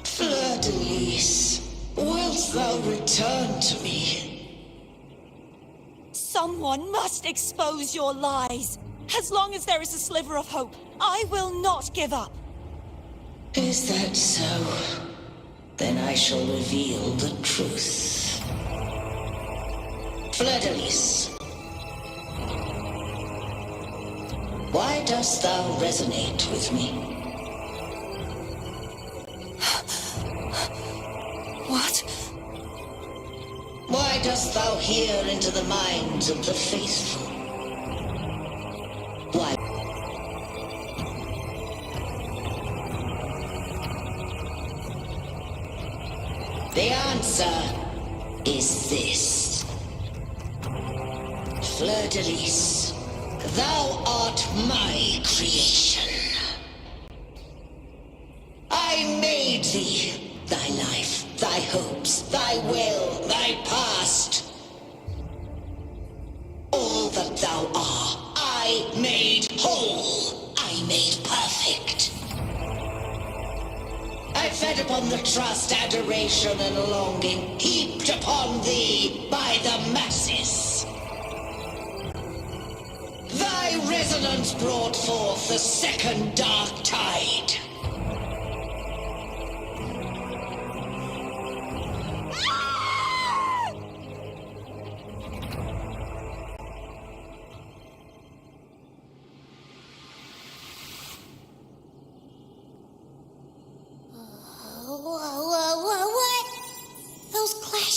Fleur-de-Lis, wilt thou return to me? Someone must expose your lies. As long as there is a sliver of hope, I will not give up. Is that so? Then I shall reveal the truth. Fleur-de-Lis, why dost thou resonate with me? What? Why dost thou hear into the minds of the faithful? Why? The answer is this. Fleur-de-Lis, thou art my creation. I made thee, thy life, thy hopes, thy will, thy past. All that thou art, I made whole. I made perfect. I fed upon the trust, adoration, and longing heaped upon thee by the masses. Thy resonance brought forth the second dark tide.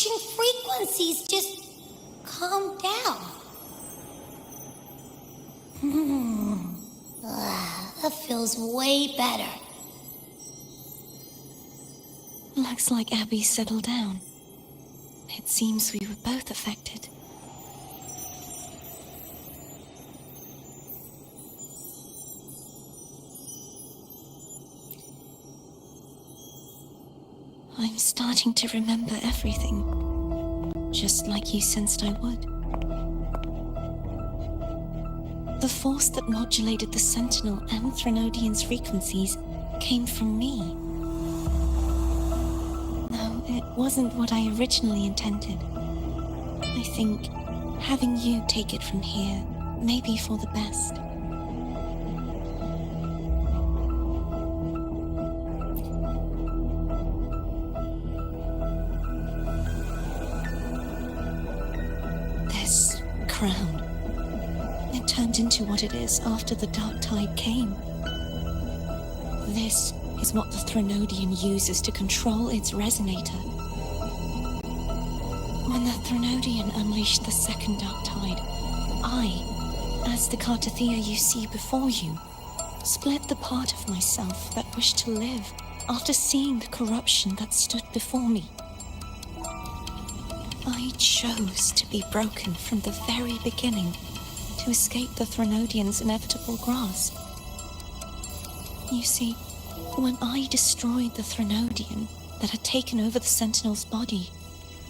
ancient frequencies just calm down. That feels way better. Looks like Abby settled down. It seems we were both affected. I'm starting to remember everything, just like you sensed I would. The force that modulated the Sentinel and Threnodian's frequencies came from me. No, it wasn't what I originally intended. I think having you take it from here may be for the best. This crown, it turned into what it is after the Dark Tide came. This is what the Threnodian uses to control its resonator. When the Threnodian unleashed the second Dark Tide, I, as the Cartathea you see before you, split the part of myself that wished to live after seeing the corruption that stood before me. I chose to be broken from the very beginning to escape the Threnodian's inevitable grasp. You see, when I destroyed the Threnodian that had taken over the Sentinel's body,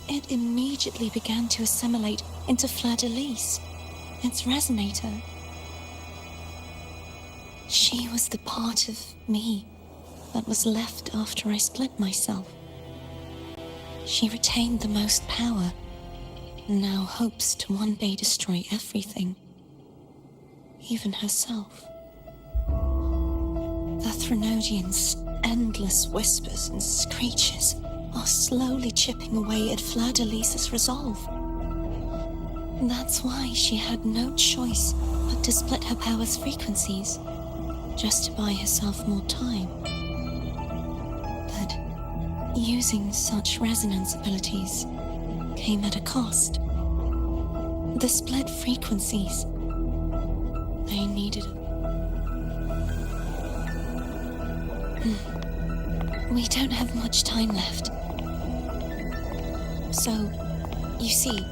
it immediately began to assimilate into Fleur-de-Lis, its resonator. She was the part of me that was left after I split myself. She retained the most power, and now hopes to one day destroy everything, even herself. The Threnodian's endless whispers and screeches are slowly chipping away at Fleur-de-Lis's resolve. That's why she had no choice but to split her power's frequencies, just to buy herself more time. But using such resonance abilities came at a cost. The split frequencies, they needed it. We don't have much time left. So, you see,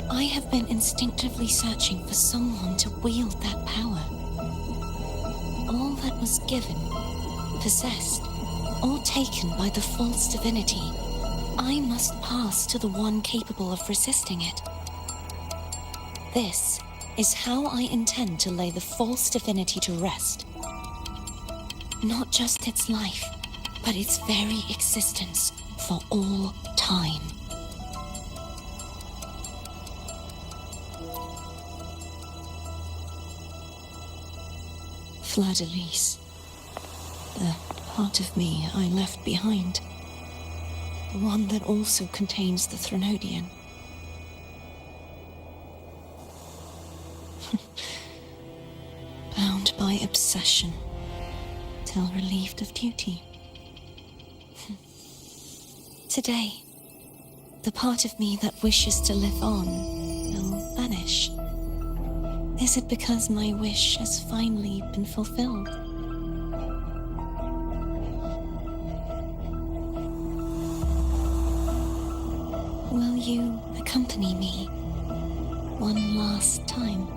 I have been instinctively searching for someone to wield that power. All that was given, possessed, or taken by the false divinity, I must pass to the one capable of resisting it. This is how I intend to lay the false divinity to rest. Not just its life, but its very existence for all time. Fleur-de-Lis, the part of me I left behind, the one that also contains the Threnodian. Bound by obsession, till relieved of duty. Today, the part of me that wishes to live on will vanish. Is it because my wish has finally been fulfilled? Will you accompany me one last time?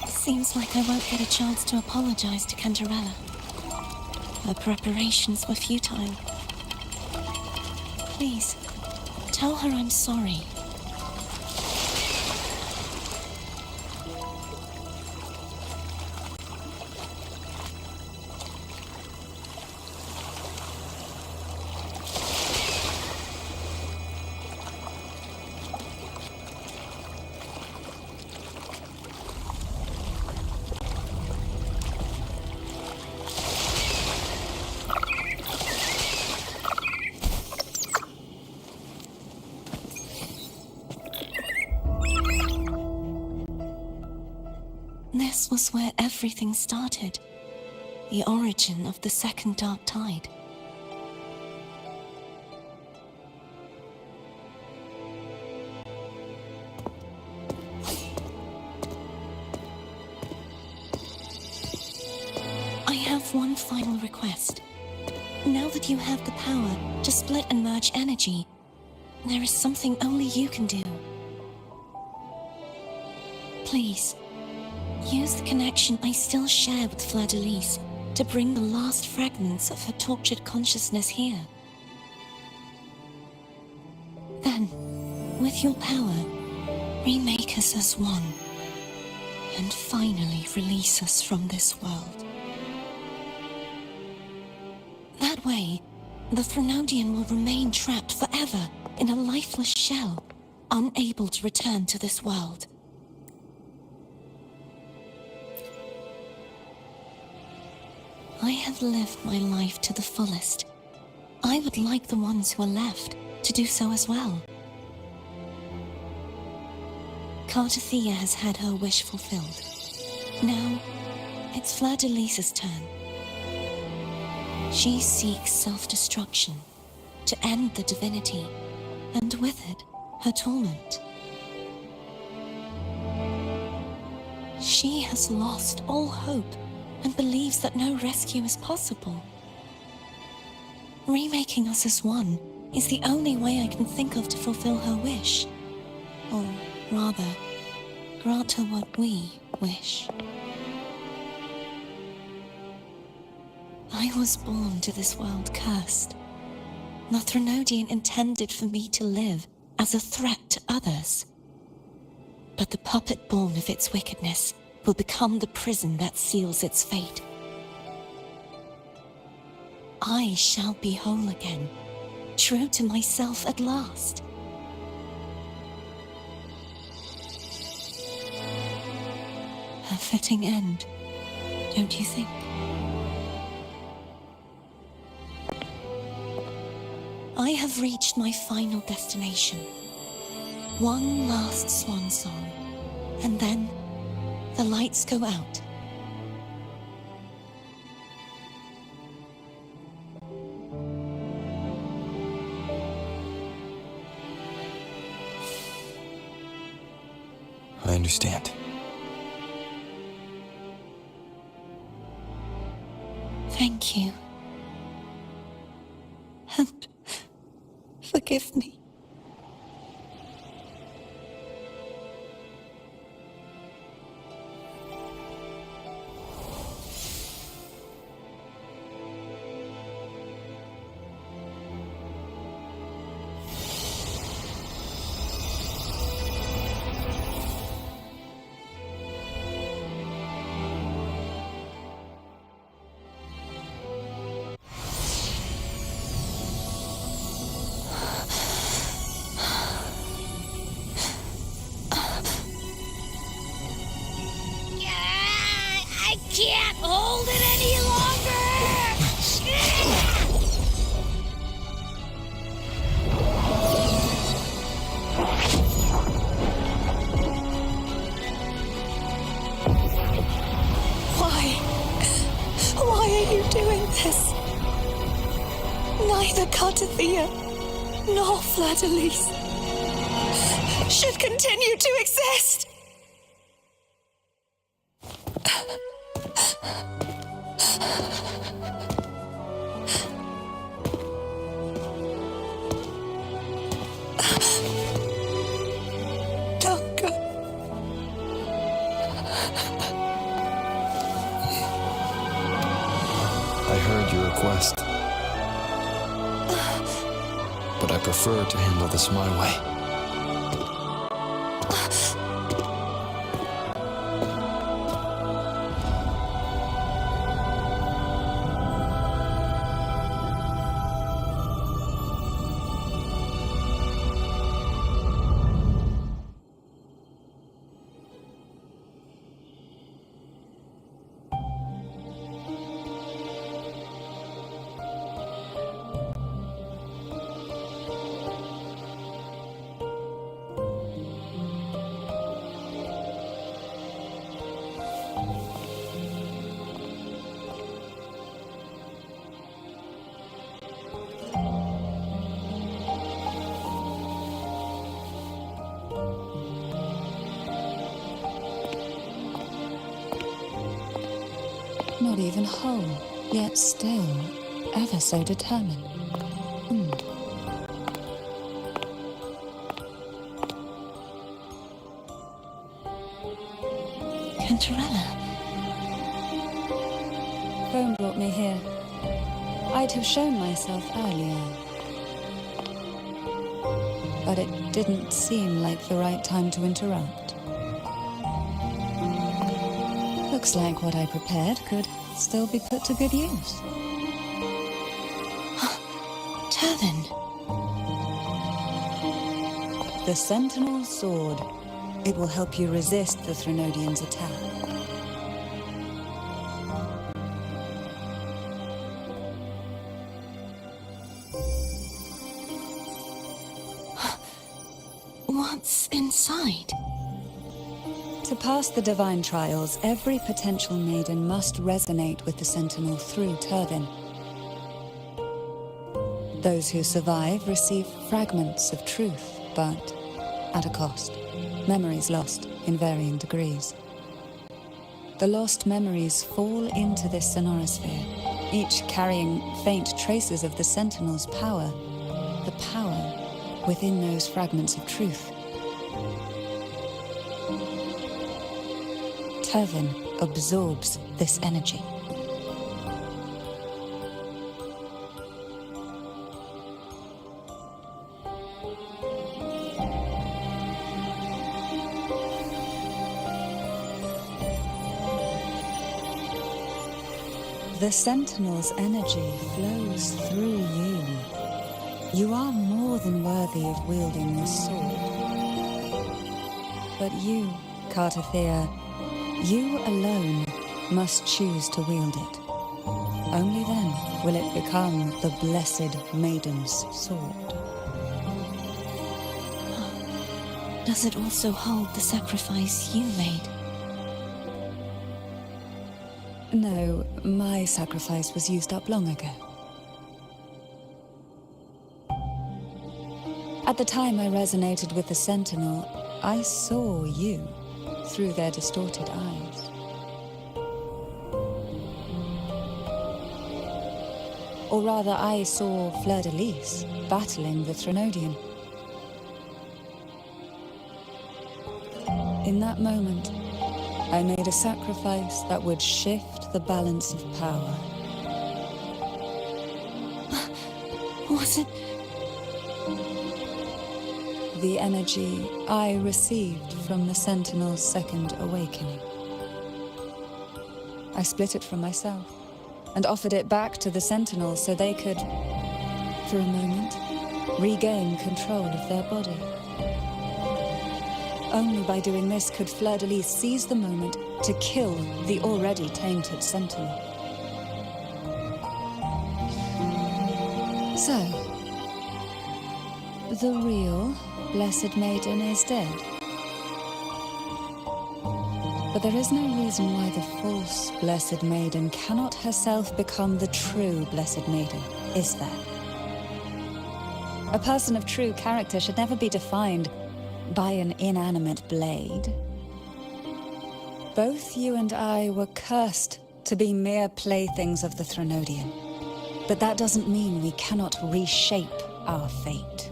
Seems like I won't get a chance to apologize to Cantarella. Her preparations were futile. Please, tell her I'm sorry. was where everything started. The origin of the second dark tide. I have one final request. Now that you have the power to split and merge energy, there is something only you can do. Please, use the connection I still share with Fleur-de-Lis to bring the last fragments of her tortured consciousness here. Then, with your power, remake us as one, and finally release us from this world. That way, the Threnodian will remain trapped forever in a lifeless shell, unable to return to this world. I have lived my life to the fullest. I would like the ones who are left to do so as well. Cartathea has had her wish fulfilled. Now, it's Fleur-de-Lis's turn. She seeks self-destruction to end the divinity, and with it, her torment. She has lost all hope and believes that no rescue is possible. Remaking us as one is the only way I can think of to fulfill her wish. Or rather, grant her what we wish. I was born to this world cursed. The Threnodian intended for me to live as a threat to others. But the puppet born of its wickedness will become the prison that seals its fate. I shall be whole again, true to myself at last. A fitting end, don't you think? I have reached my final destination. One last swan song, and then the lights go out. I understand. Thank you. And forgive me. I can't hold it any longer! Why are you doing this? Neither Cartathea nor Fleur-de-Lis should continue to exist. Don't go. I heard your request. But I prefer to handle this my way. even whole, yet still ever so determined. Cantarella. Phone brought me here. I'd have shown myself earlier. But it didn't seem like the right time to interrupt. Looks like what I prepared could still be put to good use. Turvin. The Sentinel Sword. It will help you resist the Threnodian's attack. What's inside? To pass the divine trials, every potential maiden must resonate with the Sentinel through Turvin. Those who survive receive fragments of truth, but at a cost. Memories lost in varying degrees. The lost memories fall into this sonorosphere, each carrying faint traces of the Sentinel's power, the power within those fragments of truth. Turvin absorbs this energy. The Sentinel's energy flows through you. You are more than worthy of wielding this sword. But you, Cartathea, you alone must choose to wield it. Only then will it become the Blessed Maiden's sword. Does it also hold the sacrifice you made? No, my sacrifice was used up long ago. At the time I resonated with the Sentinel, I saw you through their distorted eyes. Or rather, I saw Fleur-de-Lis battling the Threnodian. In that moment, I made a sacrifice that would shift the balance of power. Was it? The energy I received from the Sentinel's second awakening. I split it from myself and offered it back to the Sentinel so they could, for a moment, regain control of their body. Only by doing this could Fleur-de-Lis seize the moment to kill the already tainted Sentinel. So, the real Blessed Maiden is dead. But there is no reason why the false Blessed Maiden cannot herself become the true Blessed Maiden, is there? A person of true character should never be defined by an inanimate blade. Both you and I were cursed to be mere playthings of the Threnodian. But that doesn't mean we cannot reshape our fate.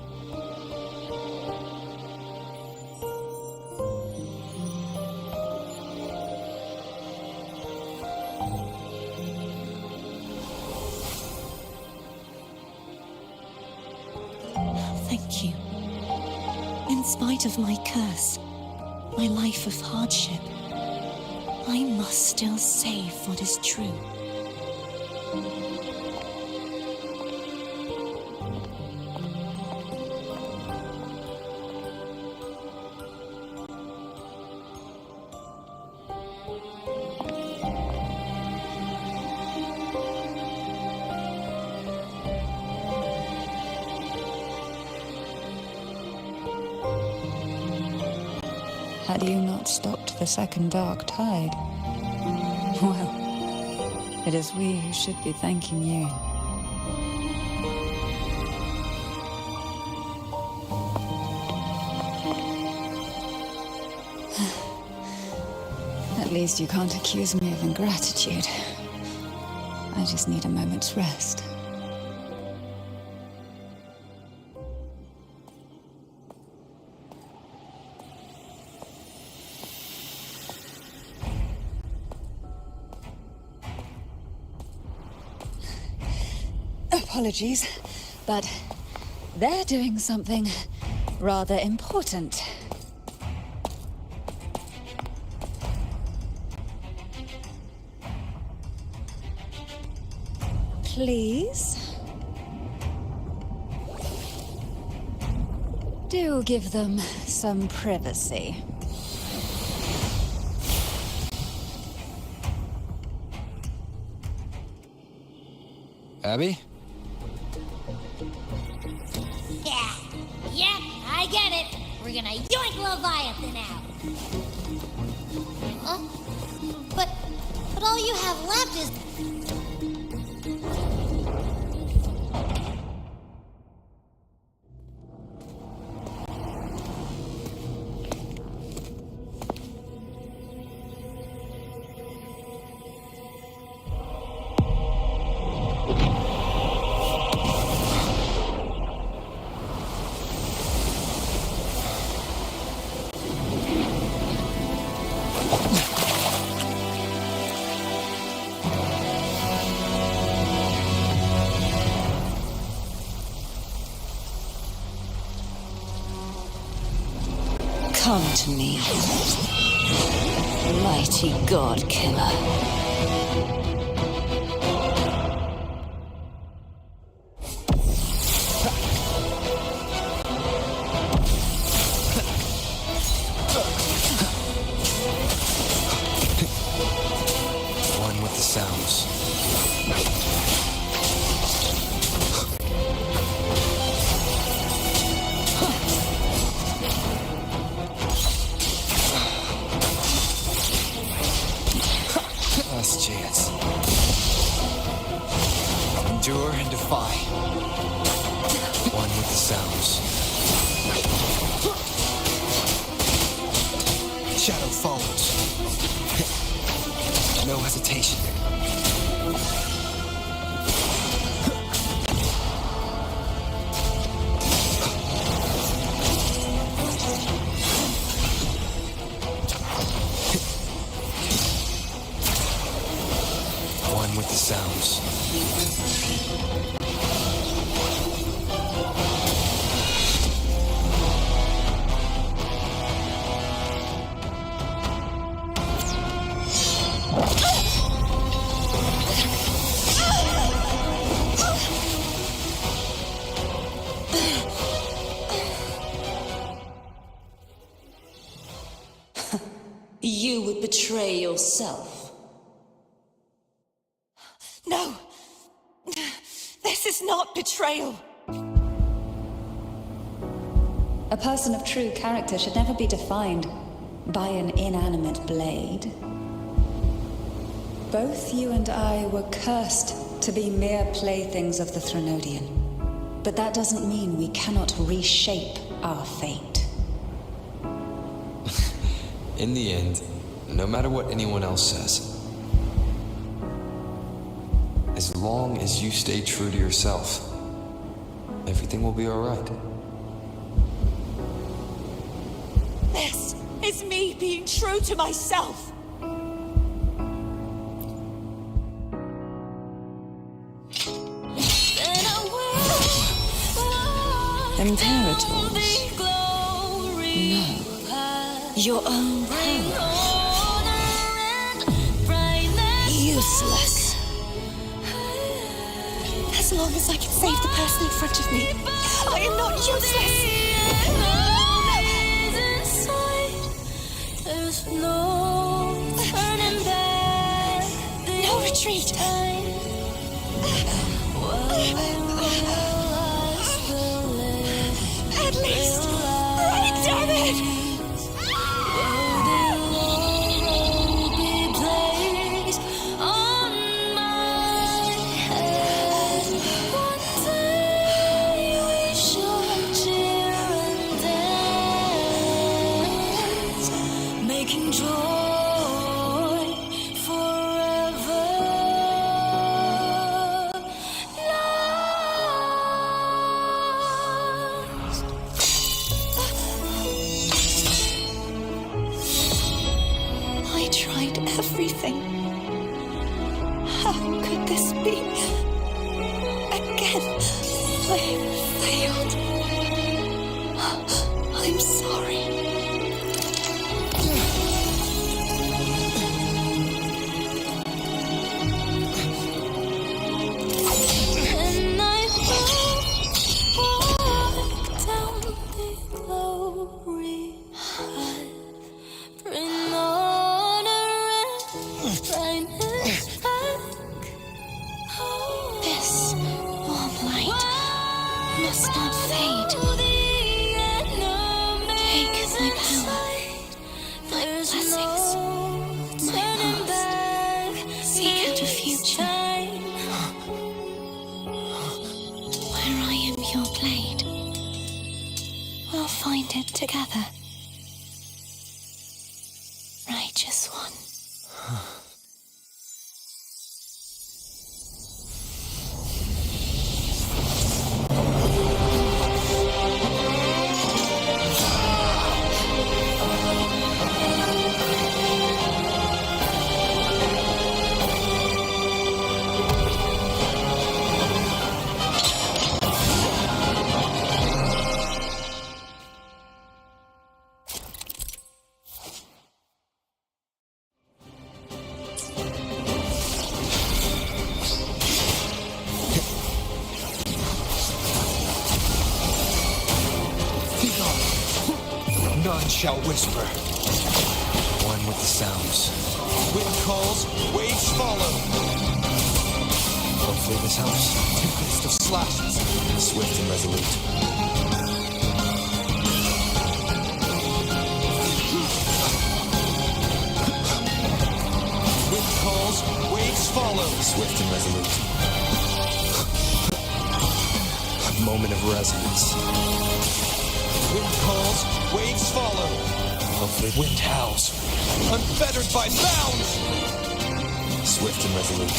Thank you. In spite of my curse, my life of hardship, I must still save what is true. Had you not stopped the second dark tide? Well, it is we who should be thanking you. At least you can't accuse me of ingratitude. I just need a moment's rest. Apologies, but they're doing something rather important. Please? Do give them some privacy. Abby? Yeah, I get it. We're gonna yoink Leviathan out. But all you have left is... Come to me, mighty god killer. One with the sounds. Last chance. Endure and defy. One with the sounds. Shadow follows. No hesitation. One with the sounds. You would betray yourself. No! This is not betrayal! A person of true character should never be defined by an inanimate blade. Both you and I were cursed to be mere playthings of the Threnodian. But that doesn't mean we cannot reshape our fate. In the end, no matter what anyone else says, as long as you stay true to yourself, everything will be all right. This is me being true to myself! Imperators? No. Your own power. Useless. As long as I can save the person in front of me, I am not useless! no retreat. At least, right, damn it! Making joy forever. choose me. Again, I failed. I'm sorry. And I walk down the glory path, bring honor and brightness back. This warm light must not fade. Take my power, my blessings, my past. Seek out a future where I am your blade. We'll find it together. Righteous one. None shall whisper. One with the sounds. Wind calls, waves follow. Hopefully this helps. Tempest of slashes. Swift and resolute. Wind calls, waves follow. Swift and resolute. Moment of resonance. Wind calls, waves follow. Hopefully Wind howls, unfettered by bounds. swift and resolute.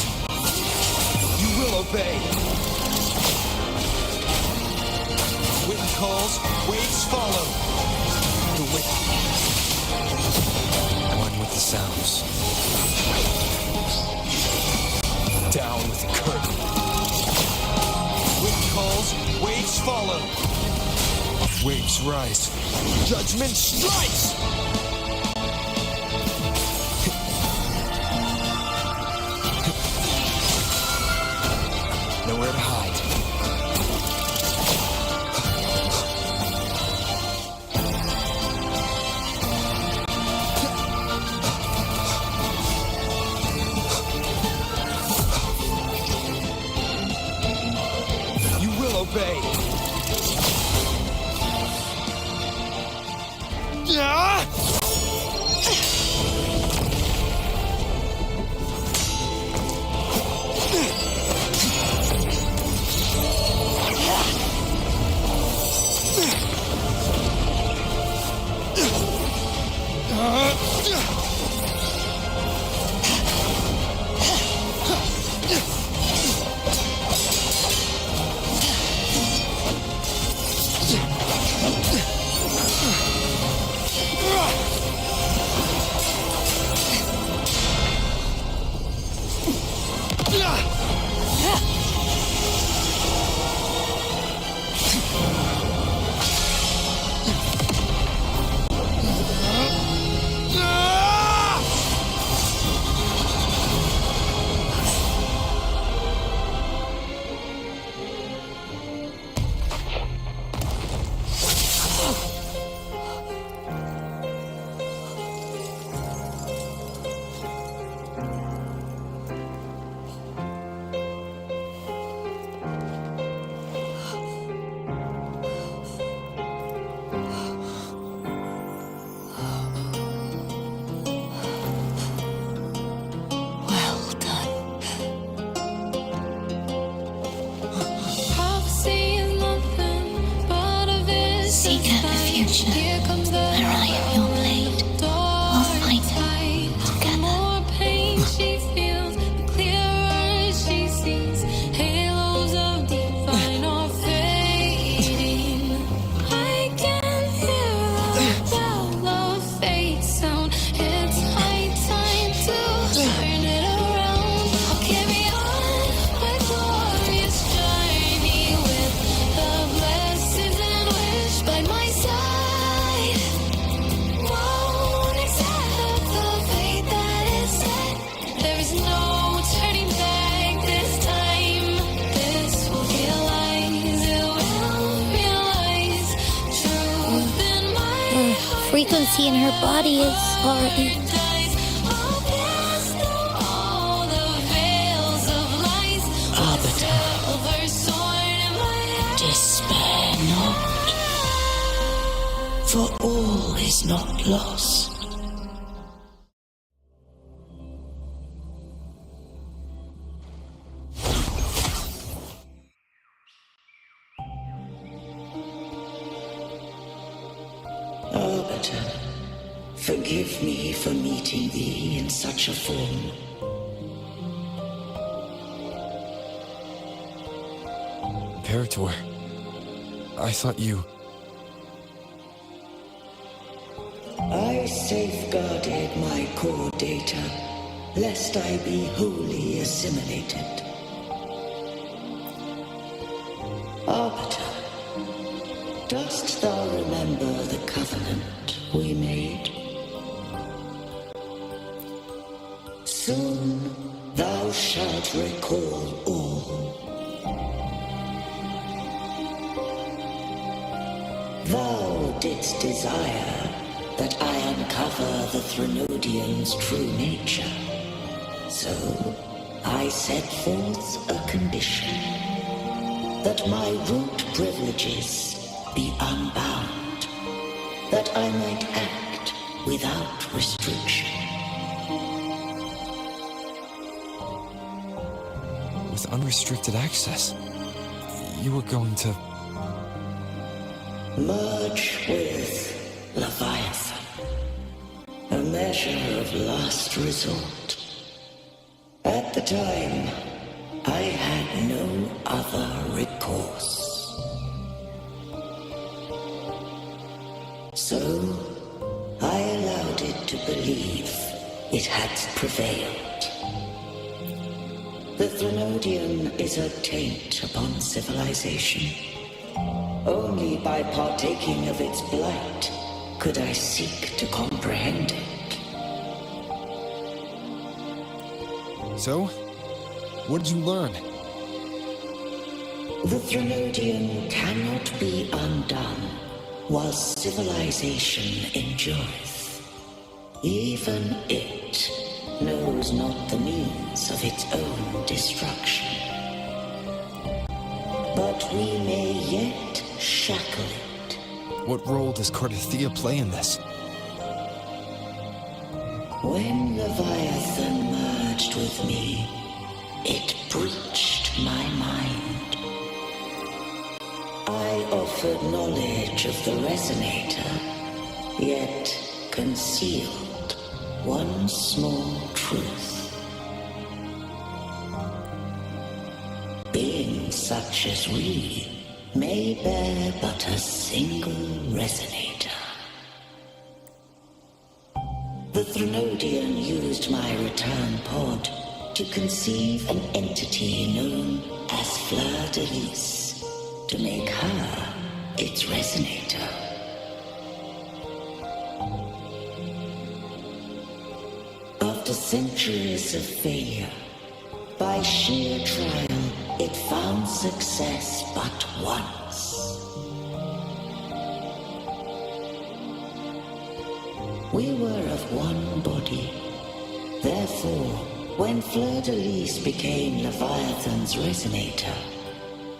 You will obey. Wind calls, waves follow. The wind. One with the sounds. Down with the curtain. Wind calls, waves follow. Waves rise. Judgment strikes! Nowhere to hide. You will obey. Ah! frequency in her body is already... Arbiter, despair not, for all is not lost. Arbiter, forgive me for meeting thee in such a form. Imperator, I thought you... I safeguarded my core data, lest I be wholly assimilated. Arbiter, dost thou remember the covenant we made? Soon thou shalt recall all. Thou didst desire that I uncover the Threnodian's true nature. So I set forth a condition, that my root privileges be unbound, that I might act without restriction. With unrestricted access, you were going to... Merge with Leviathan, a measure of last resort. At the time, I had no other recourse. So, I allowed it to believe it had prevailed. The Threnodian is a taint upon civilization. Only by partaking of its blight could I seek to comprehend it. So, what did you learn? The Threnodian cannot be undone while civilization endureth. Even it knows not the means of its own destruction. But we may yet shackle it. What role does Cardathea play in this? When Leviathan merged with me, it breached my mind. I offered knowledge of the Resonator, yet concealed one small truth. Beings such as we may bear but a single Resonator. The Threnodian used my return pod to conceive an entity known as Fleur-de-Lis, to make her its Resonator. After centuries of failure, by sheer trial, it found success but once. We were of one body. Therefore, when Fleur-de-Lis became Leviathan's Resonator,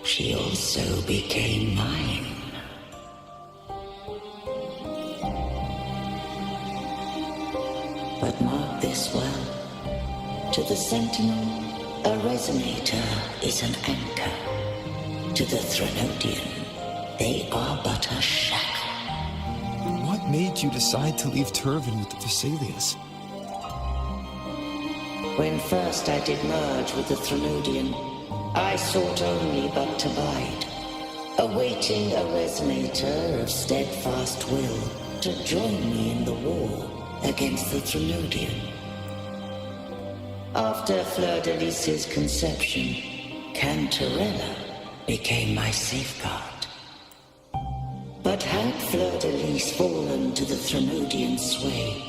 she also became mine. But mark this well. To the Sentinel, a Resonator is an anchor. To the Threnodian, they are but a shackle. What made you decide to leave Turvan with the Thessalians? When first I did merge with the Threnodian, I sought only but to bide, awaiting a Resonator of steadfast will to join me in the war against the Threnodian. After Fleur-de-Lis's conception, Cantarella became my safeguard. But had Fleur-de-Lis fallen to the Threnodian sway,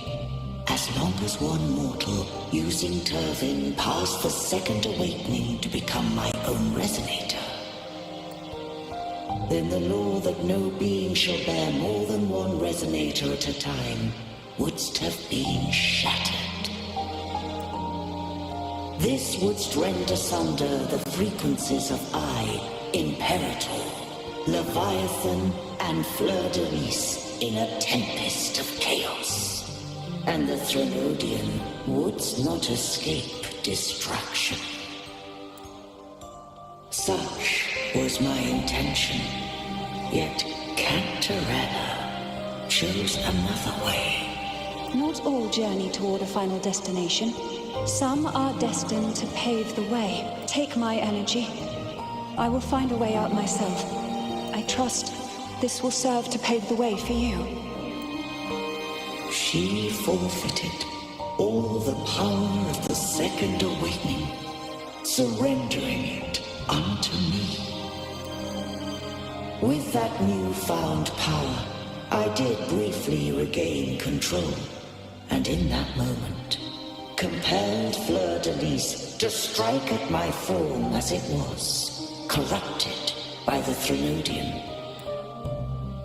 as long as one mortal using Turvin passed the second awakening to become my own Resonator, then the law that no being shall bear more than one resonator at a time wouldst have been shattered. This wouldst rend asunder the frequencies of I, Imperator, Leviathan, and Fleur de Lis in a tempest of chaos. And the Threnodian wouldst not escape destruction. Such was my intention, yet Cantarella chose another way. Not all journey toward a final destination. Some are destined to pave the way. Take my energy. I will find a way out myself. I trust this will serve to pave the way for you. She forfeited all the power of the Second Awakening, surrendering it unto me. With that newfound power, I did briefly regain control, and in that moment, compelled Fleur de Lis to strike at my form as it was, corrupted by the Threnodian.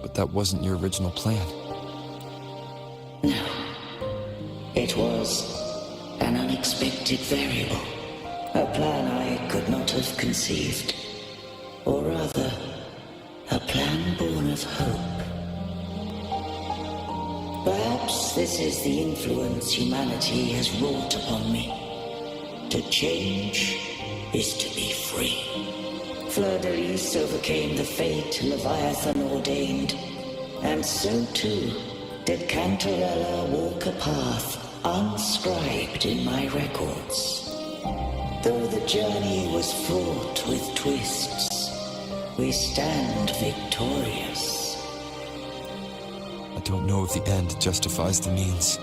But that wasn't your original plan. No. It was an unexpected variable, a plan I could not have conceived, or rather, a plan born of hope. Perhaps this is the influence humanity has wrought upon me. To change is to be free. Fleur de Lis overcame the fate Leviathan ordained, and so too did Cantarella walk a path unscribed in my records. Though the journey was fraught with twists, we stand victorious. I don't know if the end justifies the means.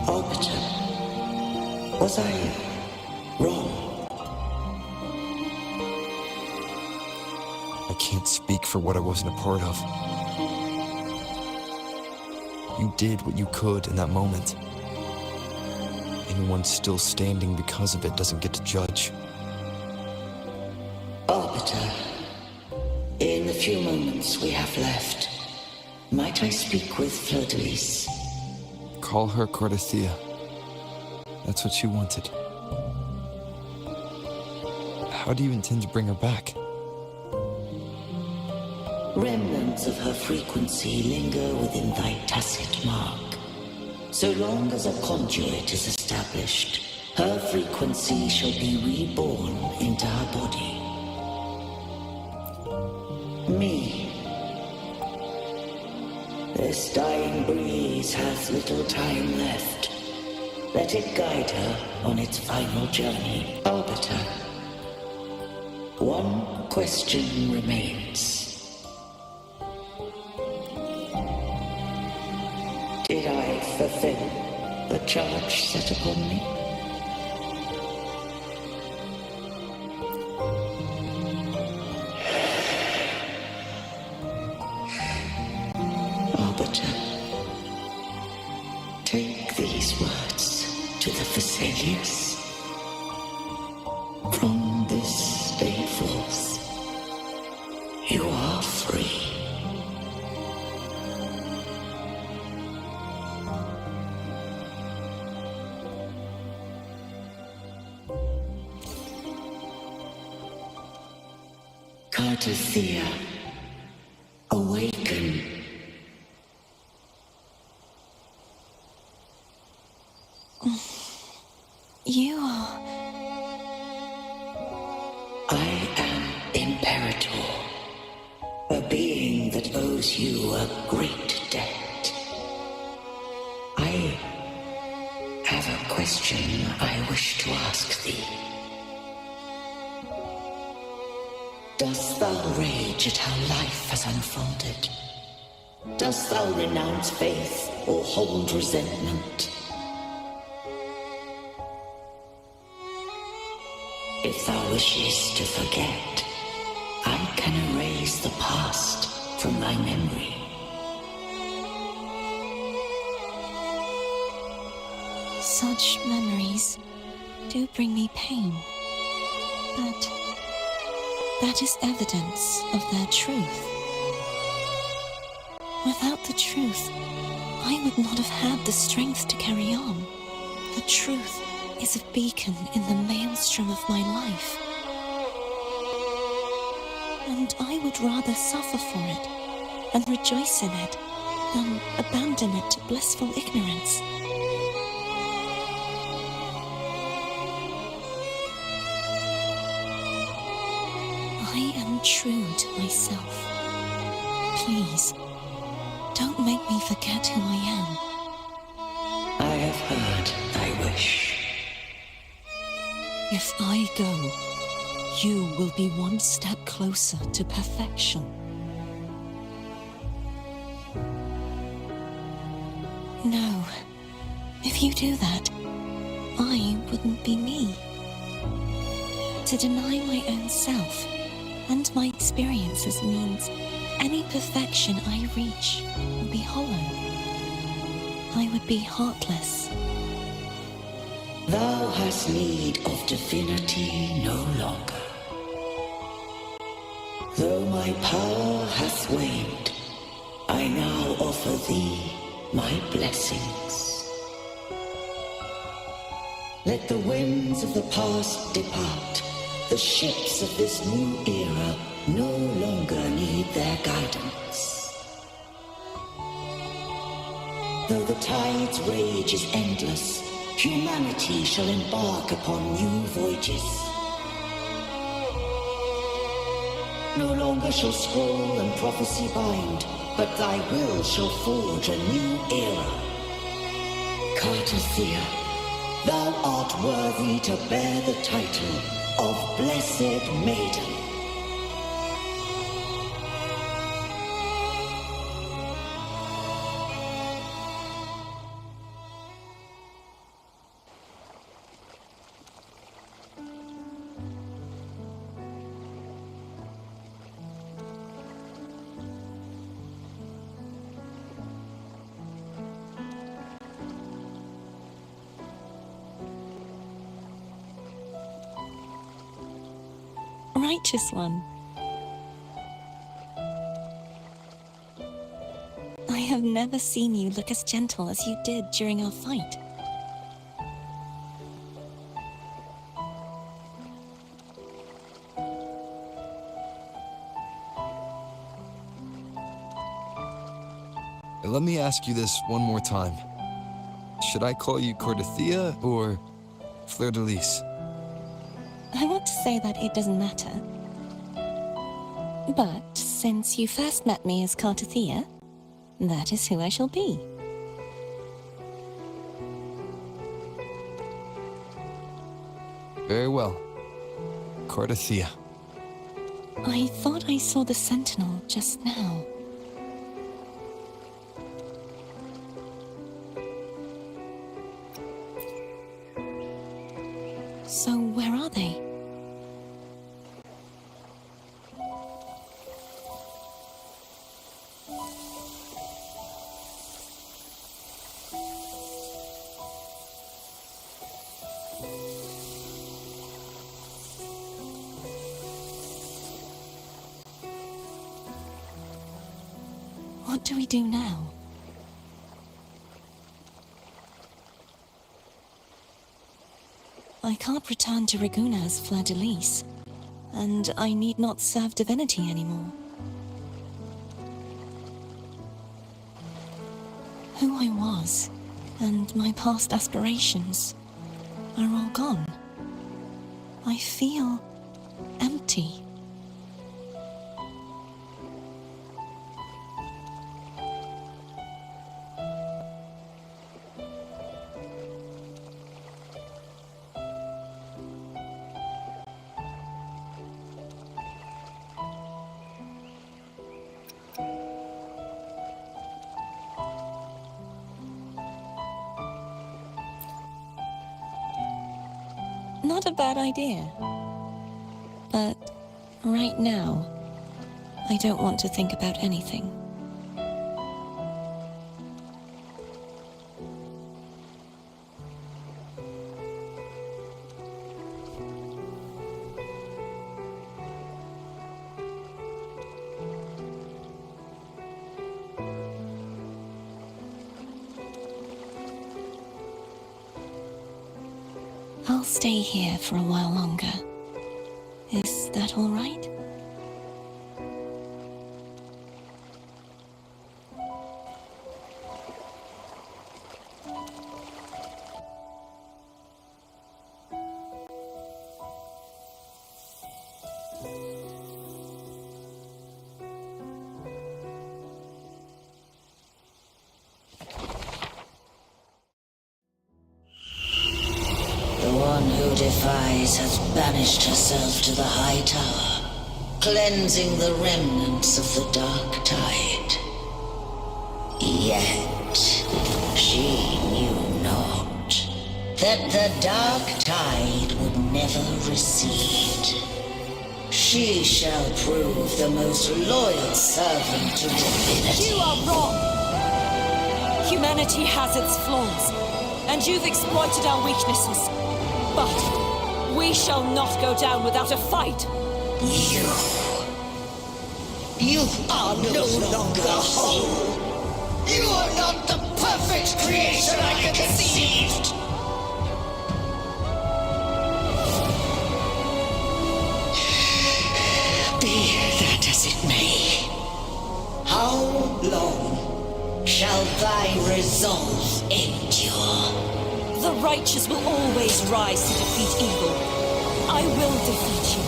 Arbiter, was I wrong? I can't speak for what I wasn't a part of. You did what you could in that moment. Anyone still standing because of it doesn't get to judge. Arbiter, in the few moments we have left, might I speak with Fleur de Lis? Call her Cardathia. That's what she wanted. How do you intend to bring her back? Remnants of her frequency linger within thy tacit mark. So long as a conduit is established, her frequency shall be reborn into her body. Me. This dying breeze hath little time left. Let it guide her on its final journey. Arbiter, one question remains. Did I fulfill the charge set upon me? Arbiter, take these words to the Vesalius. From this day forth, you are free. Cardathia, awaken. You are... I am Imperator, a being that owes you a great debt. I have a question I wish to ask thee. Dost thou rage at how life has unfolded? Dost thou renounce faith or hold resentment? If thou wishes to forget, I can erase the past from thy memory. Such memories do bring me pain. But that is evidence of their truth. Without the truth, I would not have had the strength to carry on. The truth is a beacon in the maelstrom of my life. And I would rather suffer for it and rejoice in it than abandon it to blissful ignorance. I am true to myself. Please, don't make me forget who I am. I have heard thy wish. If I go, you will be one step closer to perfection. No, if you do that, I wouldn't be me. To deny my own self and my experiences means any perfection I reach will be hollow. I would be heartless. Thou hast need of divinity no longer. Though my power hath waned, I now offer thee my blessings. Let the winds of the past depart. The ships of this new era no longer need their guidance. Though the tide's rage is endless, humanity shall embark upon new voyages. No longer shall scroll and prophecy bind, but thy will shall forge a new era. Cartothea, thou art worthy to bear the title of Blessed Maiden. Righteous one. I have never seen you look as gentle as you did during our fight. Let me ask you this one more time. Should I call you Cartothea or Fleur de Lis? I want to say that it doesn't matter. But since you first met me as Cartothea, that is who I shall be. Very well. Cartothea. I thought I saw the sentinel just now. So where are they? What do we do now? I can't return to Reguna as Fleur de Lis, and I need not serve divinity anymore. Who I was, and my past aspirations, are all gone. I feel empty. Not a bad idea. But right now, I don't want to think about anything. I'll stay here for a while longer. Is that all right? The one who defies has banished herself to the high tower, cleansing the remnants of the dark tide. Yet, she knew not that the dark tide would never recede. She shall prove the most loyal servant to divinity. You are wrong! Humanity has its flaws, and you've exploited our weaknesses. But we shall not go down without a fight. You are no longer whole. You are not the perfect creation I conceived. Be that as it may, how long shall thy resolve endure? The righteous will always rise to defeat evil. I will defeat you,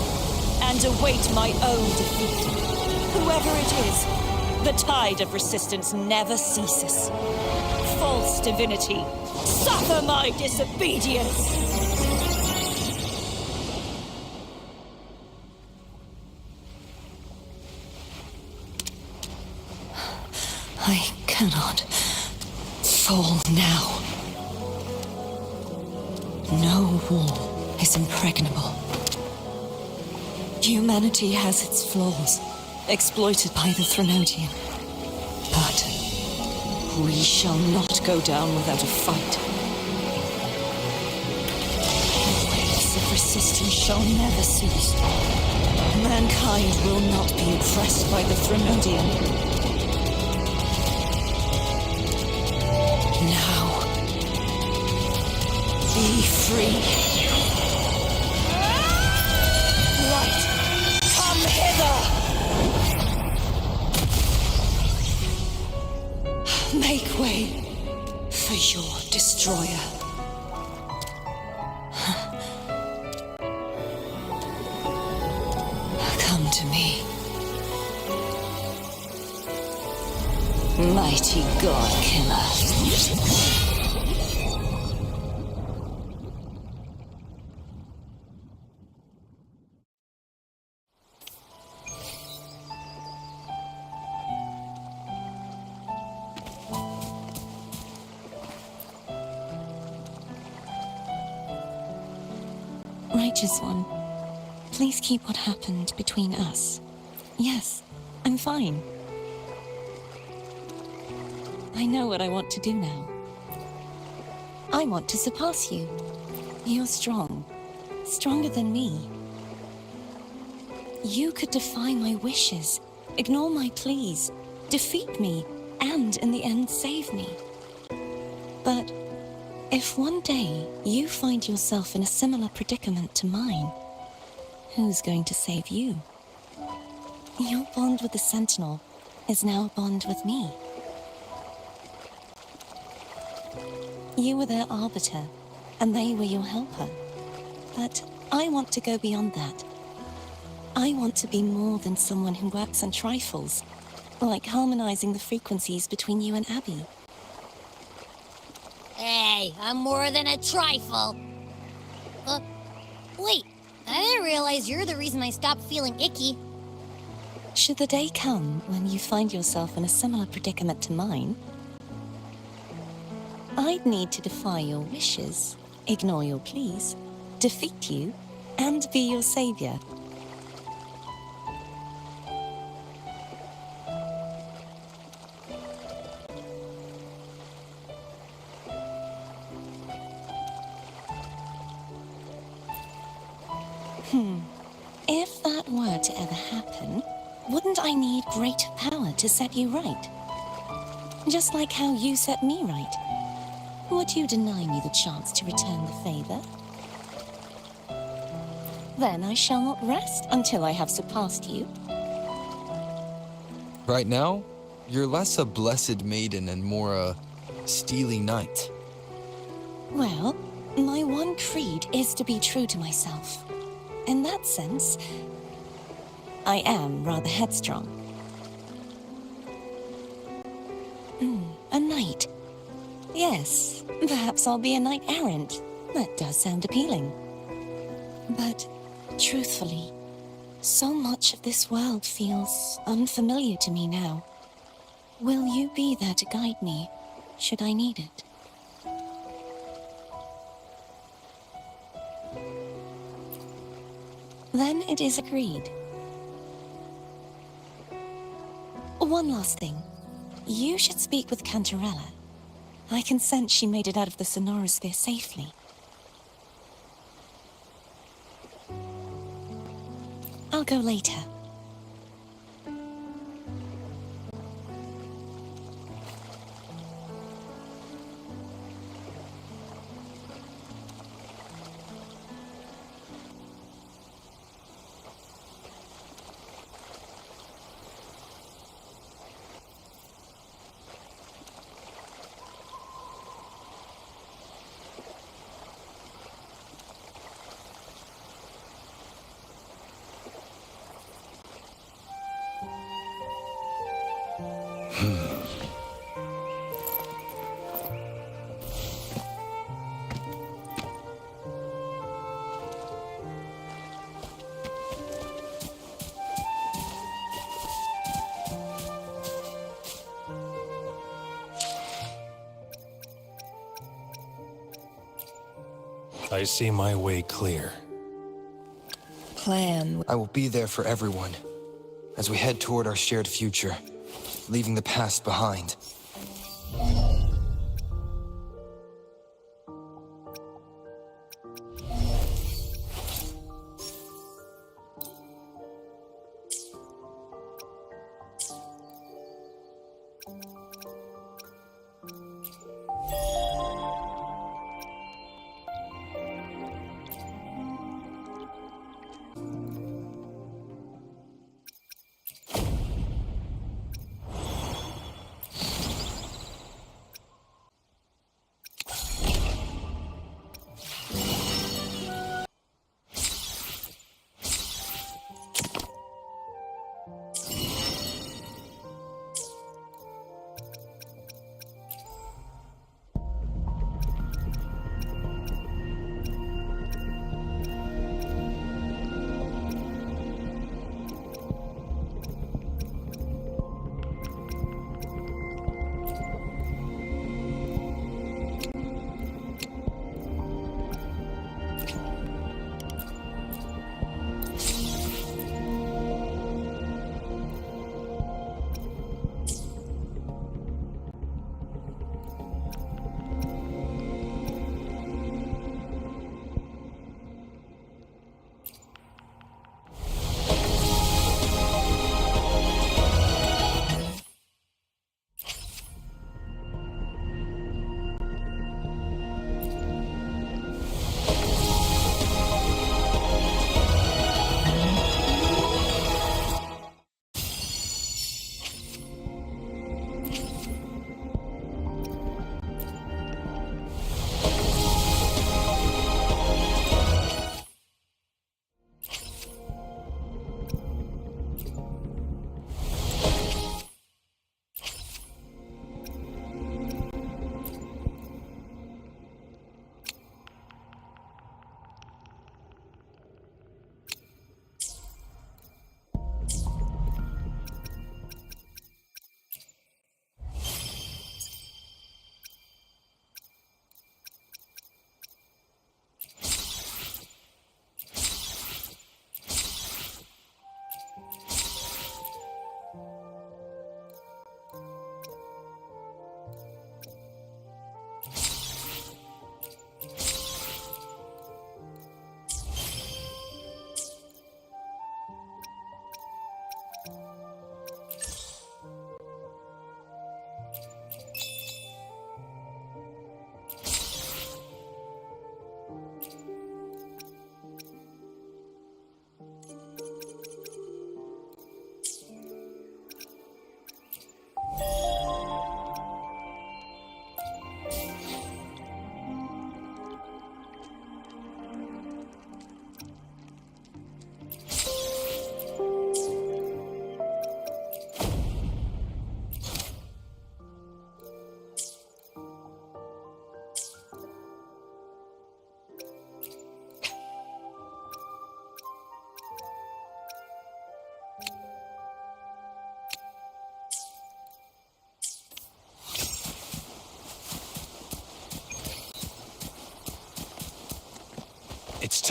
and await my own defeat. Whoever it is, the tide of resistance never ceases. False divinity, suffer my disobedience! I cannot fall now. No wall is impregnable. Humanity has its flaws, exploited by the Threnodian. But we shall not go down without a fight. The waves of resistance shall never cease. Mankind will not be oppressed by the Threnodian. Now, be free. Light, come hither! Make way for your destroyer. Come to me. Mighty God Killer. Righteous One, please keep what happened between us. Yes, I'm fine. I know what I want to do now. I want to surpass you. You're strong. Stronger than me. You could defy my wishes, ignore my pleas, defeat me, and in the end save me. But if one day you find yourself in a similar predicament to mine, who's going to save you? Your bond with the Sentinel is now a bond with me. You were their arbiter, and they were your helper. But I want to go beyond that. I want to be more than someone who works on trifles, like harmonizing the frequencies between you and Abby. Hey, I'm more than a trifle. Wait, I didn't realize you're the reason I stopped feeling icky. Should the day come when you find yourself in a similar predicament to mine, I'd need to defy your wishes, ignore your pleas, defeat you, and be your savior. If that were to ever happen, wouldn't I need greater power to set you right? Just like how you set me right. Would you deny me the chance to return the favor? Then I shall not rest until I have surpassed you. Right now, you're less a blessed maiden and more a steely knight. Well, my one creed is to be true to myself. In that sense, I am rather headstrong. A knight. Yes, perhaps I'll be a knight errant. That does sound appealing. But, truthfully, so much of this world feels unfamiliar to me now. Will you be there to guide me, should I need it? Then it is agreed. One last thing. You should speak with Cantarella. I can sense she made it out of the Sonorosphere safely. I'll go later. I see my way clear. Plan. I will be there for everyone as we head toward our shared future, leaving the past behind.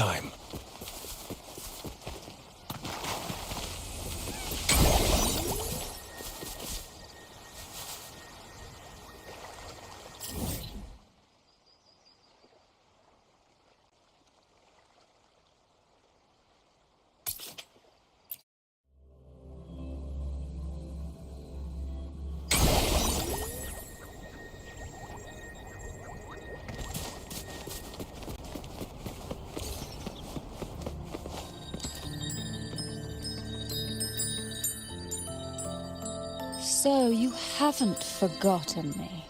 time. So you haven't forgotten me.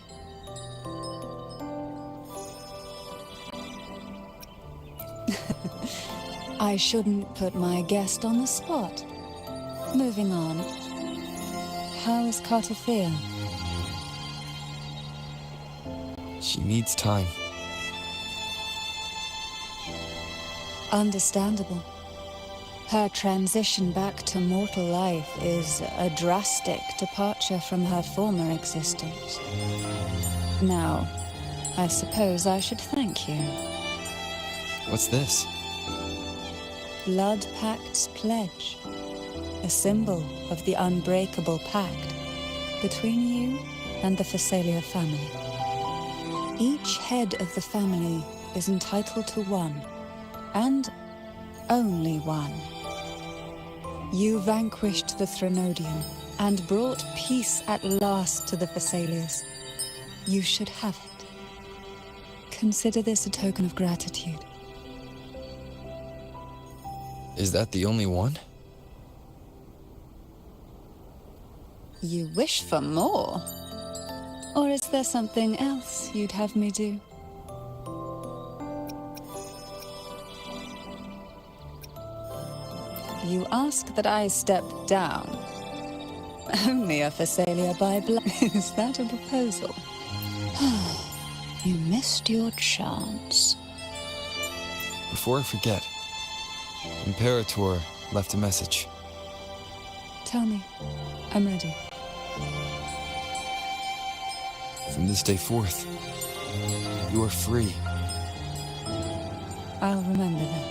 I shouldn't put my guest on the spot. Moving on. How is Carter feel? She needs time. Understandable. Her transition back to mortal life is a drastic departure from her former existence. Now, I suppose I should thank you. What's this? Blood Pact's pledge. A symbol of the unbreakable pact between you and the Phasalia family. Each head of the family is entitled to one, and only one. You vanquished the Threnodium and brought peace at last to the Phasalias. You should have it. Consider this a token of gratitude. Is that the only one? You wish for more? Or is there something else you'd have me do? You ask that I step down. Only a Phasalia by blood. Is that a proposal? You missed your chance. Before I forget, Imperator left a message. Tell me. I'm ready. From this day forth, you are free. I'll remember that.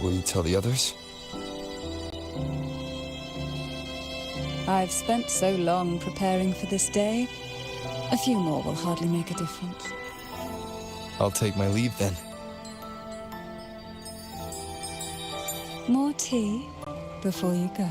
Will you tell the others? I've spent so long preparing for this day. A few more will hardly make a difference. I'll take my leave then. More tea before you go.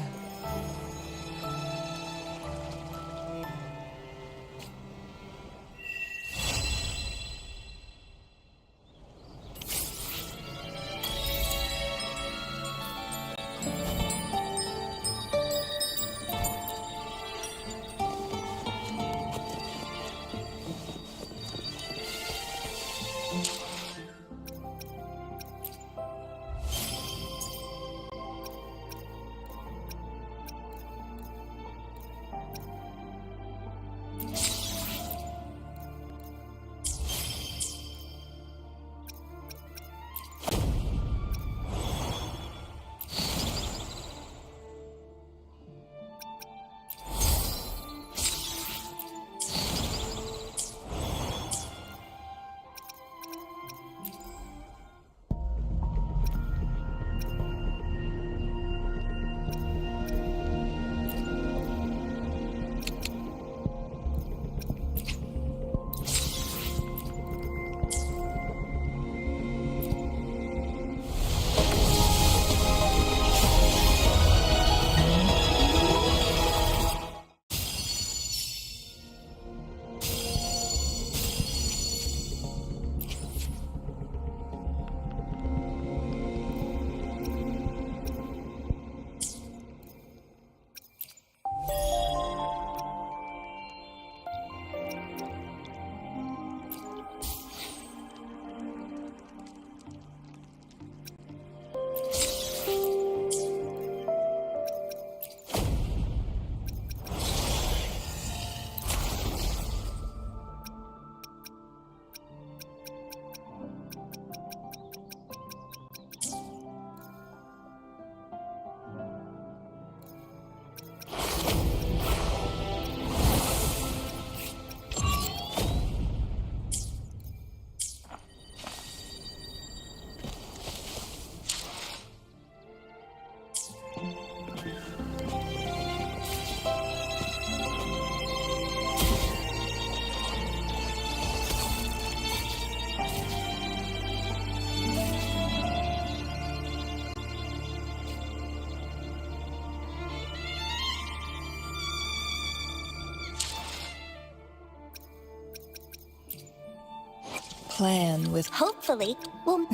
plan with... Hopefully, we'll...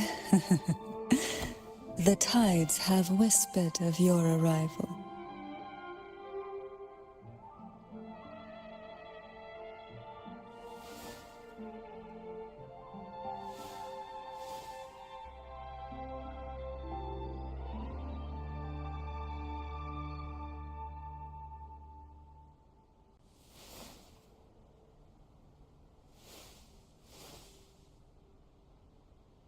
The tides have whispered of your arrival.